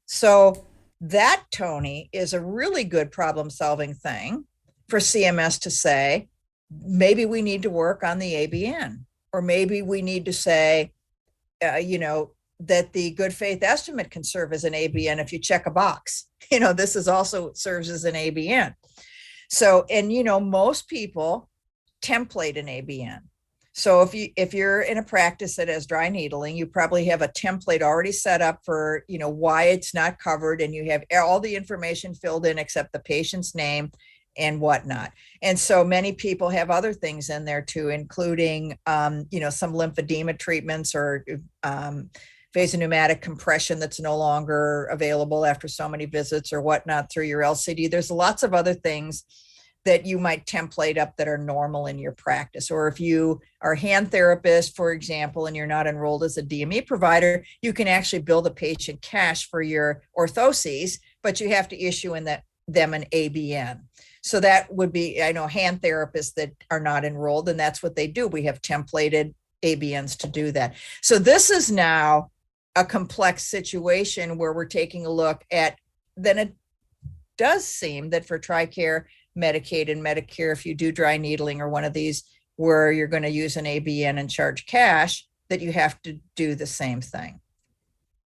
So that, Tony, is a really good problem-solving thing for CMS to say, maybe we need to work on the ABN, or maybe we need to say, that the good faith estimate can serve as an ABN if you check a box. This is also serves as an ABN. So, and most people template an ABN. So if you're in a practice that has dry needling, you probably have a template already set up for, why it's not covered, and you have all the information filled in except the patient's name and whatnot. And so many people have other things in there too, including, some lymphedema treatments or vasopneumatic compression that's no longer available after so many visits or whatnot through your LCD. There's lots of other things that you might template up that are normal in your practice. Or if you are a hand therapist, for example, and you're not enrolled as a DME provider, you can actually bill the patient cash for your orthoses, but you have to issue them an ABN. So that would be, I know hand therapists that are not enrolled, and that's what they do. We have templated ABNs to do that. So this is now a complex situation where we're taking a look at, then it does seem that for TRICARE, Medicaid, and Medicare, if you do dry needling or one of these where you're going to use an ABN and charge cash, that you have to do the same thing.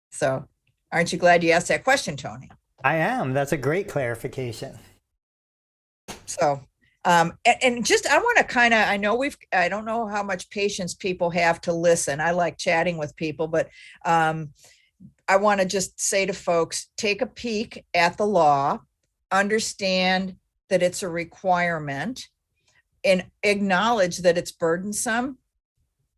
So aren't you glad you asked that question, Tony? I am. That's a great clarification. So, and just, I want to I don't know how much patience people have to listen. I like chatting with people, but I want to just say to folks, take a peek at the law, understand that it's a requirement, and acknowledge that it's burdensome,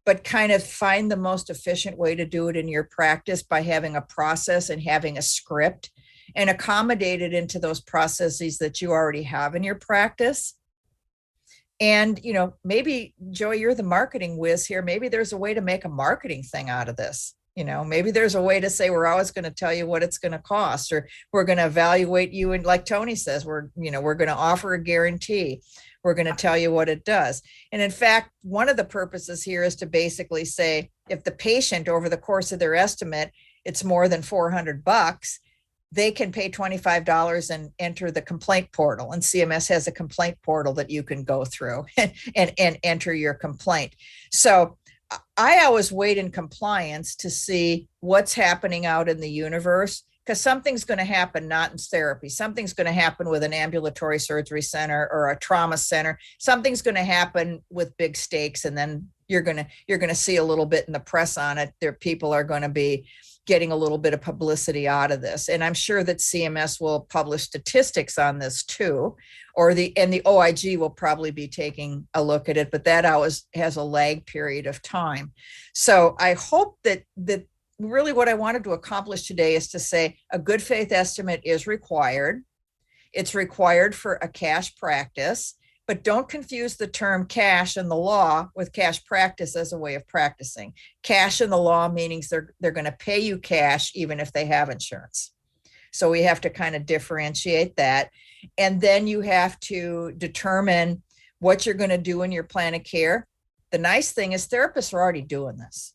but kind of find the most efficient way to do it in your practice by having a process and having a script, and accommodate it into those processes that you already have in your practice. And, maybe, Joey, you're the marketing whiz here. Maybe there's a way to make a marketing thing out of this. Maybe there's a way to say, we're always going to tell you what it's going to cost, or we're going to evaluate you. And like Tony says, we're going to offer a guarantee. We're going to tell you what it does. And in fact, one of the purposes here is to basically say, if the patient over the course of their estimate, it's more than $400, they can pay $25 and enter the complaint portal. And CMS has a complaint portal that you can go through and enter your complaint. So I always wait in compliance to see what's happening out in the universe, because something's going to happen, not in therapy. Something's going to happen with an ambulatory surgery center or a trauma center. Something's going to happen with big stakes. And then you're going to see a little bit in the press on it. There, people are going to be getting a little bit of publicity out of this. And I'm sure that CMS will publish statistics on this too, and the OIG will probably be taking a look at it, but that always has a lag period of time. So I hope that really what I wanted to accomplish today is to say a good faith estimate is required. It's required for a cash practice, but don't confuse the term cash in the law with cash practice as a way of practicing. Cash in the law means they're going to pay you cash even if they have insurance. So we have to kind of differentiate that. And then you have to determine what you're going to do in your plan of care. The nice thing is therapists are already doing this.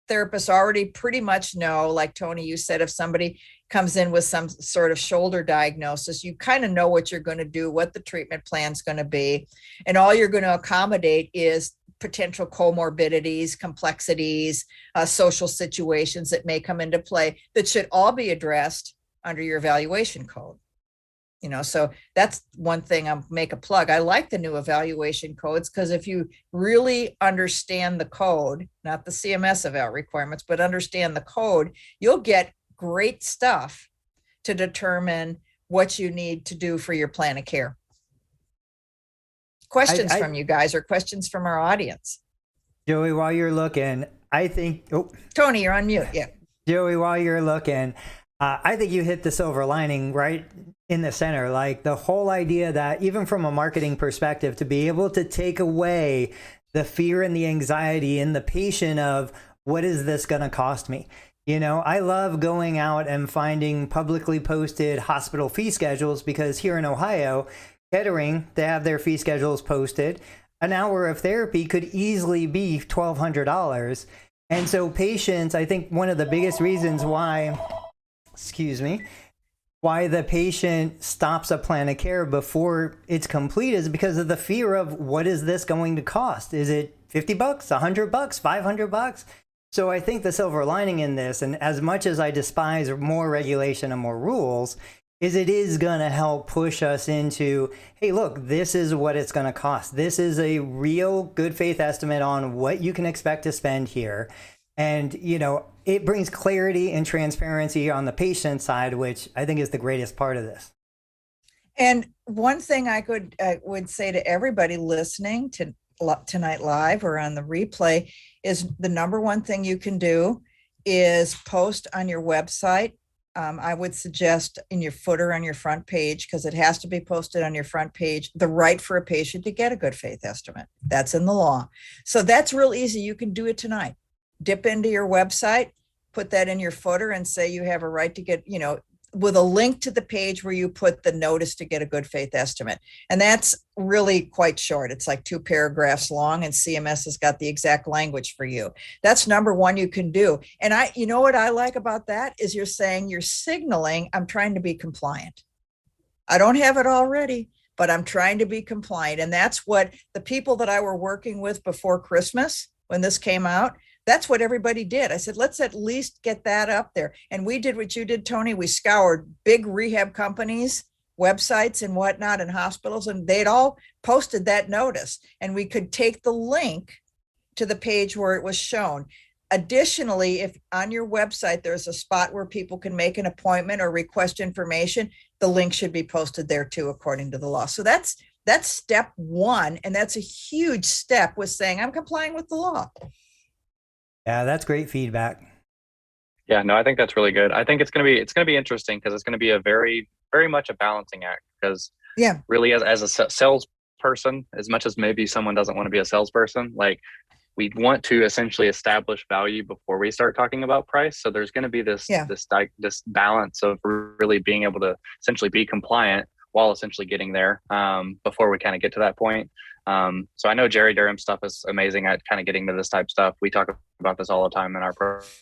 Therapists already pretty much know, like Tony, you said, if somebody comes in with some sort of shoulder diagnosis, you kind of know what you're going to do, what the treatment plan is going to be. And all you're going to accommodate is potential comorbidities, complexities, social situations that may come into play that should all be addressed under your evaluation code. So that's one thing. I'll make a plug. I like the new evaluation codes because if you really understand the code, not the CMS eval requirements, but understand the code, you'll get great stuff to determine what you need to do for your plan of care. Questions from you guys or questions from our audience? Joey, while you're looking, I think, Tony, you're on mute. Yeah. Joey, while you're looking, I think you hit the silver lining right in the center. Like the whole idea that even from a marketing perspective, to be able to take away the fear and the anxiety in the patient of what is this going to cost me? I love going out and finding publicly posted hospital fee schedules because here in Ohio, Kettering, they have their fee schedules posted. An hour of therapy could easily be $1,200. And so patients, I think one of the biggest reasons why the patient stops a plan of care before it's complete is because of the fear of what is this going to cost? Is it $50, $100, $500? So I think the silver lining in this, and as much as I despise more regulation and more rules, is it is going to help push us into, hey, look, this is what it's going to cost. This is a real good faith estimate on what you can expect to spend here. And, it brings clarity and transparency on the patient side, which I think is the greatest part of this. And one thing I would say to everybody listening to tonight live or on the replay is the number one thing you can do is post on your website. I would suggest in your footer on your front page, because it has to be posted on your front page, the right for a patient to get a good faith estimate. That's in the law. So that's real easy. You can do it tonight. Dip into your website, put that in your footer and say you have a right to get, with a link to the page where you put the notice to get a good faith estimate. And that's really quite short. It's like 2 paragraphs long and CMS has got the exact language for you. That's number one you can do. And what I like about that is you're signaling, I'm trying to be compliant. I don't have it already, but I'm trying to be compliant. And that's what the people that I were working with before Christmas, when this came out, that's what everybody did. I said, let's at least get that up there. And we did what you did, Tony. We scoured big rehab companies, websites and whatnot, and hospitals, and they'd all posted that notice. And we could take the link to the page where it was shown. Additionally, if on your website, there's a spot where people can make an appointment or request information, the link should be posted there too, according to the law. So that's step one. And that's a huge step with saying, I'm complying with the law. Yeah, that's great feedback. Yeah, no, I think that's really good. I think it's gonna be interesting because it's gonna be a very, very much a balancing act. Because really, as a salesperson, as much as maybe someone doesn't want to be a salesperson, like we want to essentially establish value before we start talking about price. So there's going to be this balance of really being able to essentially be compliant while essentially getting there before we kind of get to that point. So I know Jerry Durham's stuff is amazing at kind of getting to this type of stuff. We talk about this all the time in our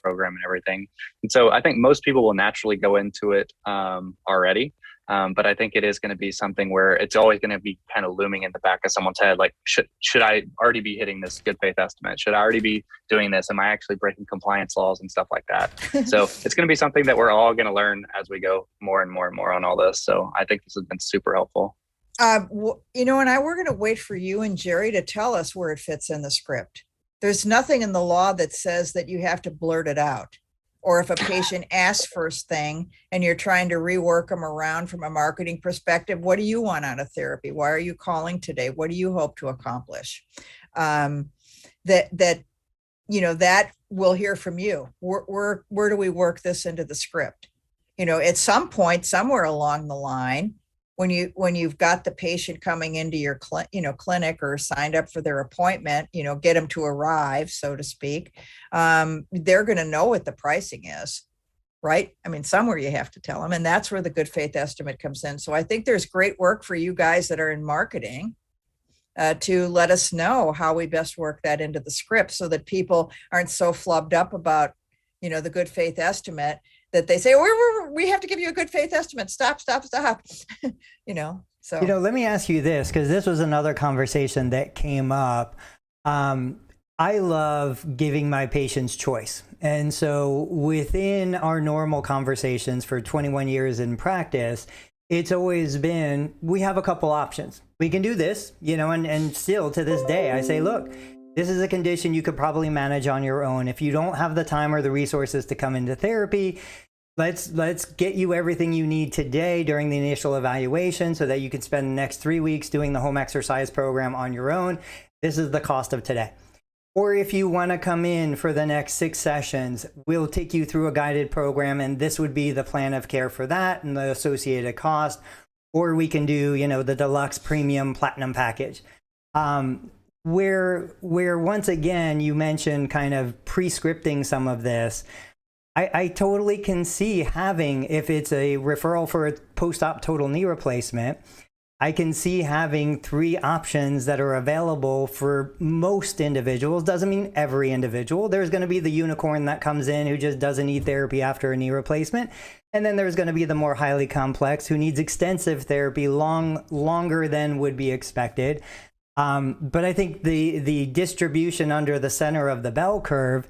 program and everything. And so I think most people will naturally go into it already. But I think it is going to be something where it's always going to be kind of looming in the back of someone's head. Like, should I already be hitting this good faith estimate? Should I already be doing this? Am I actually breaking compliance laws and stuff like that? So it's going to be something that we're all going to learn as we go more and more and more on all this. So I think this has been super helpful. And we're going to wait for you and Jerry to tell us where it fits in the script. There's nothing in the law that says that you have to blurt it out. Or if a patient asks for a thing and you're trying to rework them around from a marketing perspective, what do you want out of therapy? Why are you calling today? What do you hope to accomplish? That we'll hear from you. Where do we work this into the script? At some point, somewhere along the line, when you've got the patient coming into your clinic or signed up for their appointment, get them to arrive, so to speak, they're going to know what the pricing is, right? I mean, somewhere you have to tell them, and that's where the good faith estimate comes in. So I think there's great work for you guys that are in marketing to let us know how we best work that into the script so that people aren't so flubbed up about, the good faith estimate that they say, we have to give you a good faith estimate. Stop. So. Let me ask you this, because this was another conversation that came up. I love giving my patients choice. And so within our normal conversations for 21 years in practice, it's always been, we have a couple options. We can do this, and still to this day, I say, look, this is a condition you could probably manage on your own. If you don't have the time or the resources to come into therapy, let's get you everything you need today during the initial evaluation so that you can spend the next 3 weeks doing the home exercise program on your own. This is the cost of today. Or if you want to come in for the next 6 sessions, we'll take you through a guided program, and this would be the plan of care for that and the associated cost. Or we can do, the deluxe premium platinum package. Where once again, you mentioned kind of pre-scripting some of this. I totally can see having, if it's a referral for a post-op total knee replacement, I can see having 3 options that are available for most individuals. Doesn't mean every individual. There's going to be the unicorn that comes in who just doesn't need therapy after a knee replacement. And then there's going to be the more highly complex who needs extensive therapy longer than would be expected. But I think the distribution under the center of the bell curve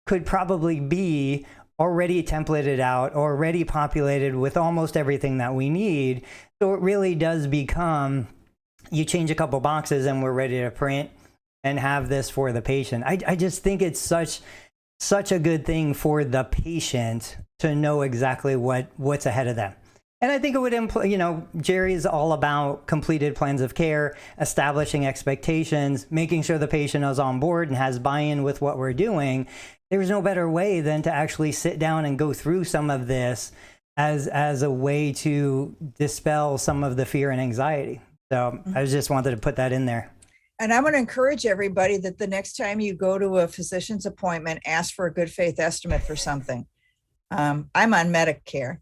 could probably be already templated out, already populated with almost everything that we need. So it really does become, you change a couple boxes and we're ready to print and have this for the patient. I just think it's such a good thing for the patient to know exactly what's ahead of them. And I think it would imply, Jerry's all about completed plans of care, establishing expectations, making sure the patient is on board and has buy-in with what we're doing. There's no better way than to actually sit down and go through some of this as a way to dispel some of the fear and anxiety. So I just wanted to put that in there. And I'm going to encourage everybody that the next time you go to a physician's appointment, ask for a good faith estimate for something. I'm on Medicare.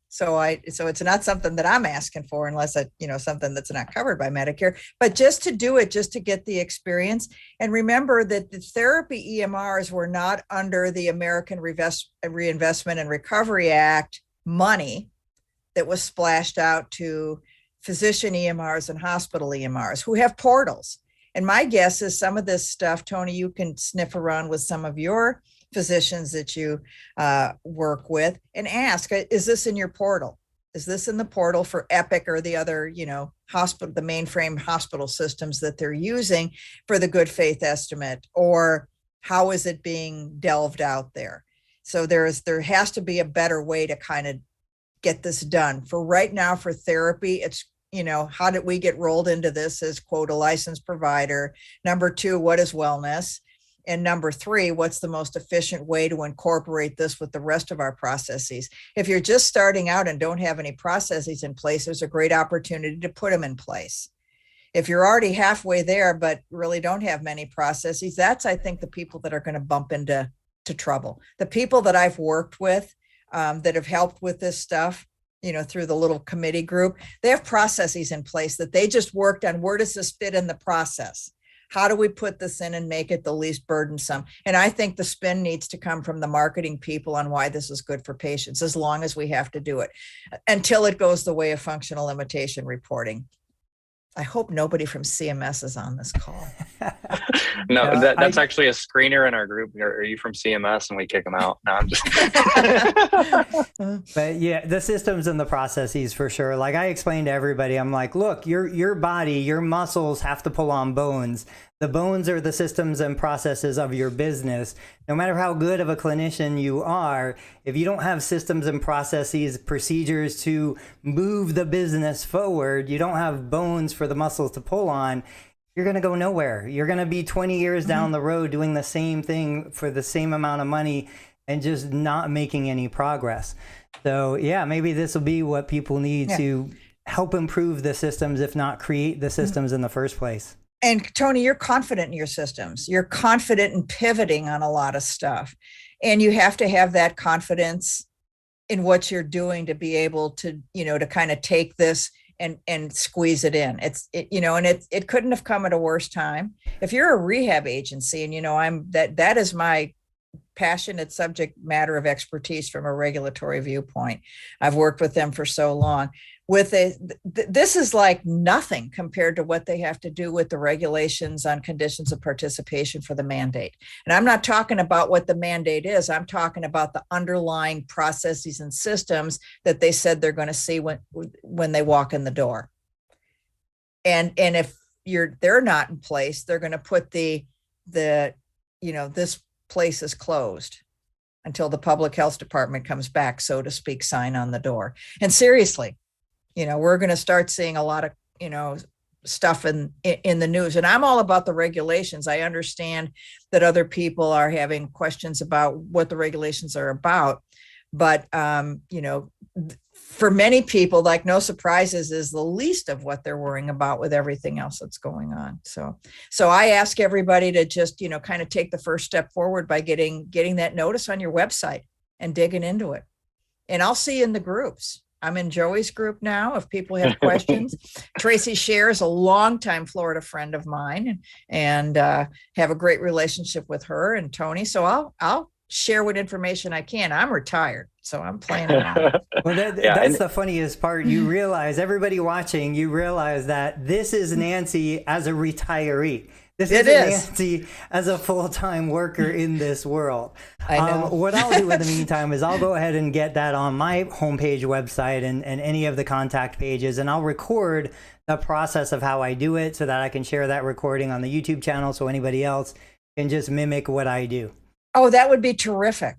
So it's not something that I'm asking for unless something that's not covered by Medicare, but just to do it, just to get the experience. And remember that the therapy EMRs were not under the American Reinvestment and Recovery Act money that was splashed out to physician EMRs and hospital EMRs who have portals. And my guess is some of this stuff, Tony, you can sniff around with some of your physicians that you work with and ask, is this in your portal? Is this in the portal for Epic or the other, hospital, the mainframe hospital systems that they're using for the good faith estimate? Or how is it being delved out there? So there has to be a better way to kind of get this done. For right now, for therapy, it's, how did we get rolled into this as, quote, a licensed provider? Number 2, what is wellness? And number 3, what's the most efficient way to incorporate this with the rest of our processes? If you're just starting out and don't have any processes in place, there's a great opportunity to put them in place. If you're already halfway there, but really don't have many processes, that's, I think, the people that are going to bump into trouble. The people that I've worked with that have helped with this stuff, through the little committee group, they have processes in place that they just worked on. Where does this fit in the process? How do we put this in and make it the least burdensome? And I think the spin needs to come from the marketing people on why this is good for patients, as long as we have to do it, until it goes the way of functional limitation reporting. I hope nobody from CMS is on this call. No, that's actually a screener in our group. Are you from CMS? And we kick them out. No, I'm just. But yeah, the systems and the processes for sure. Like I explained to everybody, I'm like, look, your body, your muscles have to pull on bones. The bones are the systems and processes of your business. No matter how good of a clinician you are, if you don't have systems and processes, procedures to move the business forward, you don't have bones for the muscles to pull on, you're going to go nowhere. You're going to be 20 years down the road doing the same thing for the same amount of money and just not making any progress. So yeah, maybe this will be what people need to help improve the systems, if not create the systems in the first place. And Tony, you're confident in your systems. You're confident in pivoting on a lot of stuff. And you have to have that confidence in what you're doing to be able to, to kind of take this and squeeze it in. It couldn't have come at a worse time. If you're a rehab agency and, that is my passionate subject matter of expertise from a regulatory viewpoint. I've worked with them for so long. This is like nothing compared to what they have to do with the regulations on conditions of participation for the mandate. And I'm not talking about what the mandate is. I'm talking about the underlying processes and systems that they said they're going to see when they walk in the door. And if they're not in place, they're going to put this place is closed until the public health department comes back, so to speak, sign on the door. And seriously, we're going to start seeing a lot of, stuff in the news. And I'm all about the regulations. I understand that other people are having questions about what the regulations are about. But, for many people, like No Surprises is the least of what they're worrying about with everything else that's going on. So I ask everybody to just, kind of take the first step forward by getting that notice on your website and digging into it. And I'll see you in the groups. I'm in Joey's group now if people have questions. Tracy Scher is a longtime Florida friend of mine and have a great relationship with her and Tony. So I'll share what information I can. I'm retired, so I'm playing around. Well, that's the funniest part. You realize, everybody watching, you realize that this is Nancy as a retiree. This is Nancy as a full-time worker in this world. I know. What I'll do in the meantime is I'll go ahead and get that on my homepage website and any of the contact pages, and I'll record the process of how I do it so that I can share that recording on the YouTube channel so anybody else can just mimic what I do. Oh, that would be terrific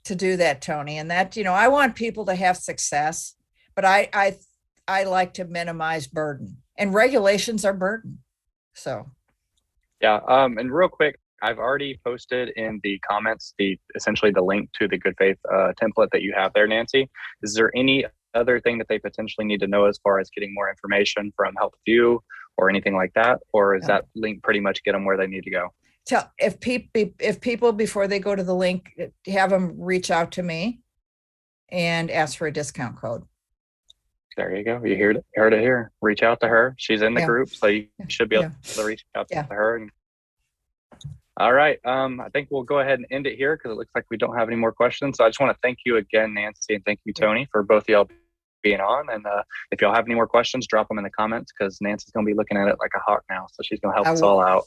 to do that, Tony. And that, I want people to have success, but I like to minimize burden, and regulations are burden. So. Yeah. And real quick, I've already posted in the comments, essentially the link to the good faith template that you have there, Nancy. Is there any other thing that they potentially need to know as far as getting more information from Help With You or anything like that? Or is that link pretty much get them where they need to go? If people, before they go to the link, have them reach out to me and ask for a discount code. There you go. You heard it here. Reach out to her. She's in the group, so you should be able to reach out to her. All right. I think we'll go ahead and end it here because it looks like we don't have any more questions. So I just want to thank you again, Nancy, and thank you, Tony, for both of y'all being on. And if y'all have any more questions, drop them in the comments because Nancy's going to be looking at it like a hawk now. So she's going to help us all out.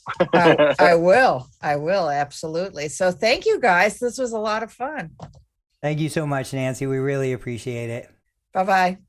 I will. Absolutely. So thank you, guys. This was a lot of fun. Thank you so much, Nancy. We really appreciate it. Bye-bye.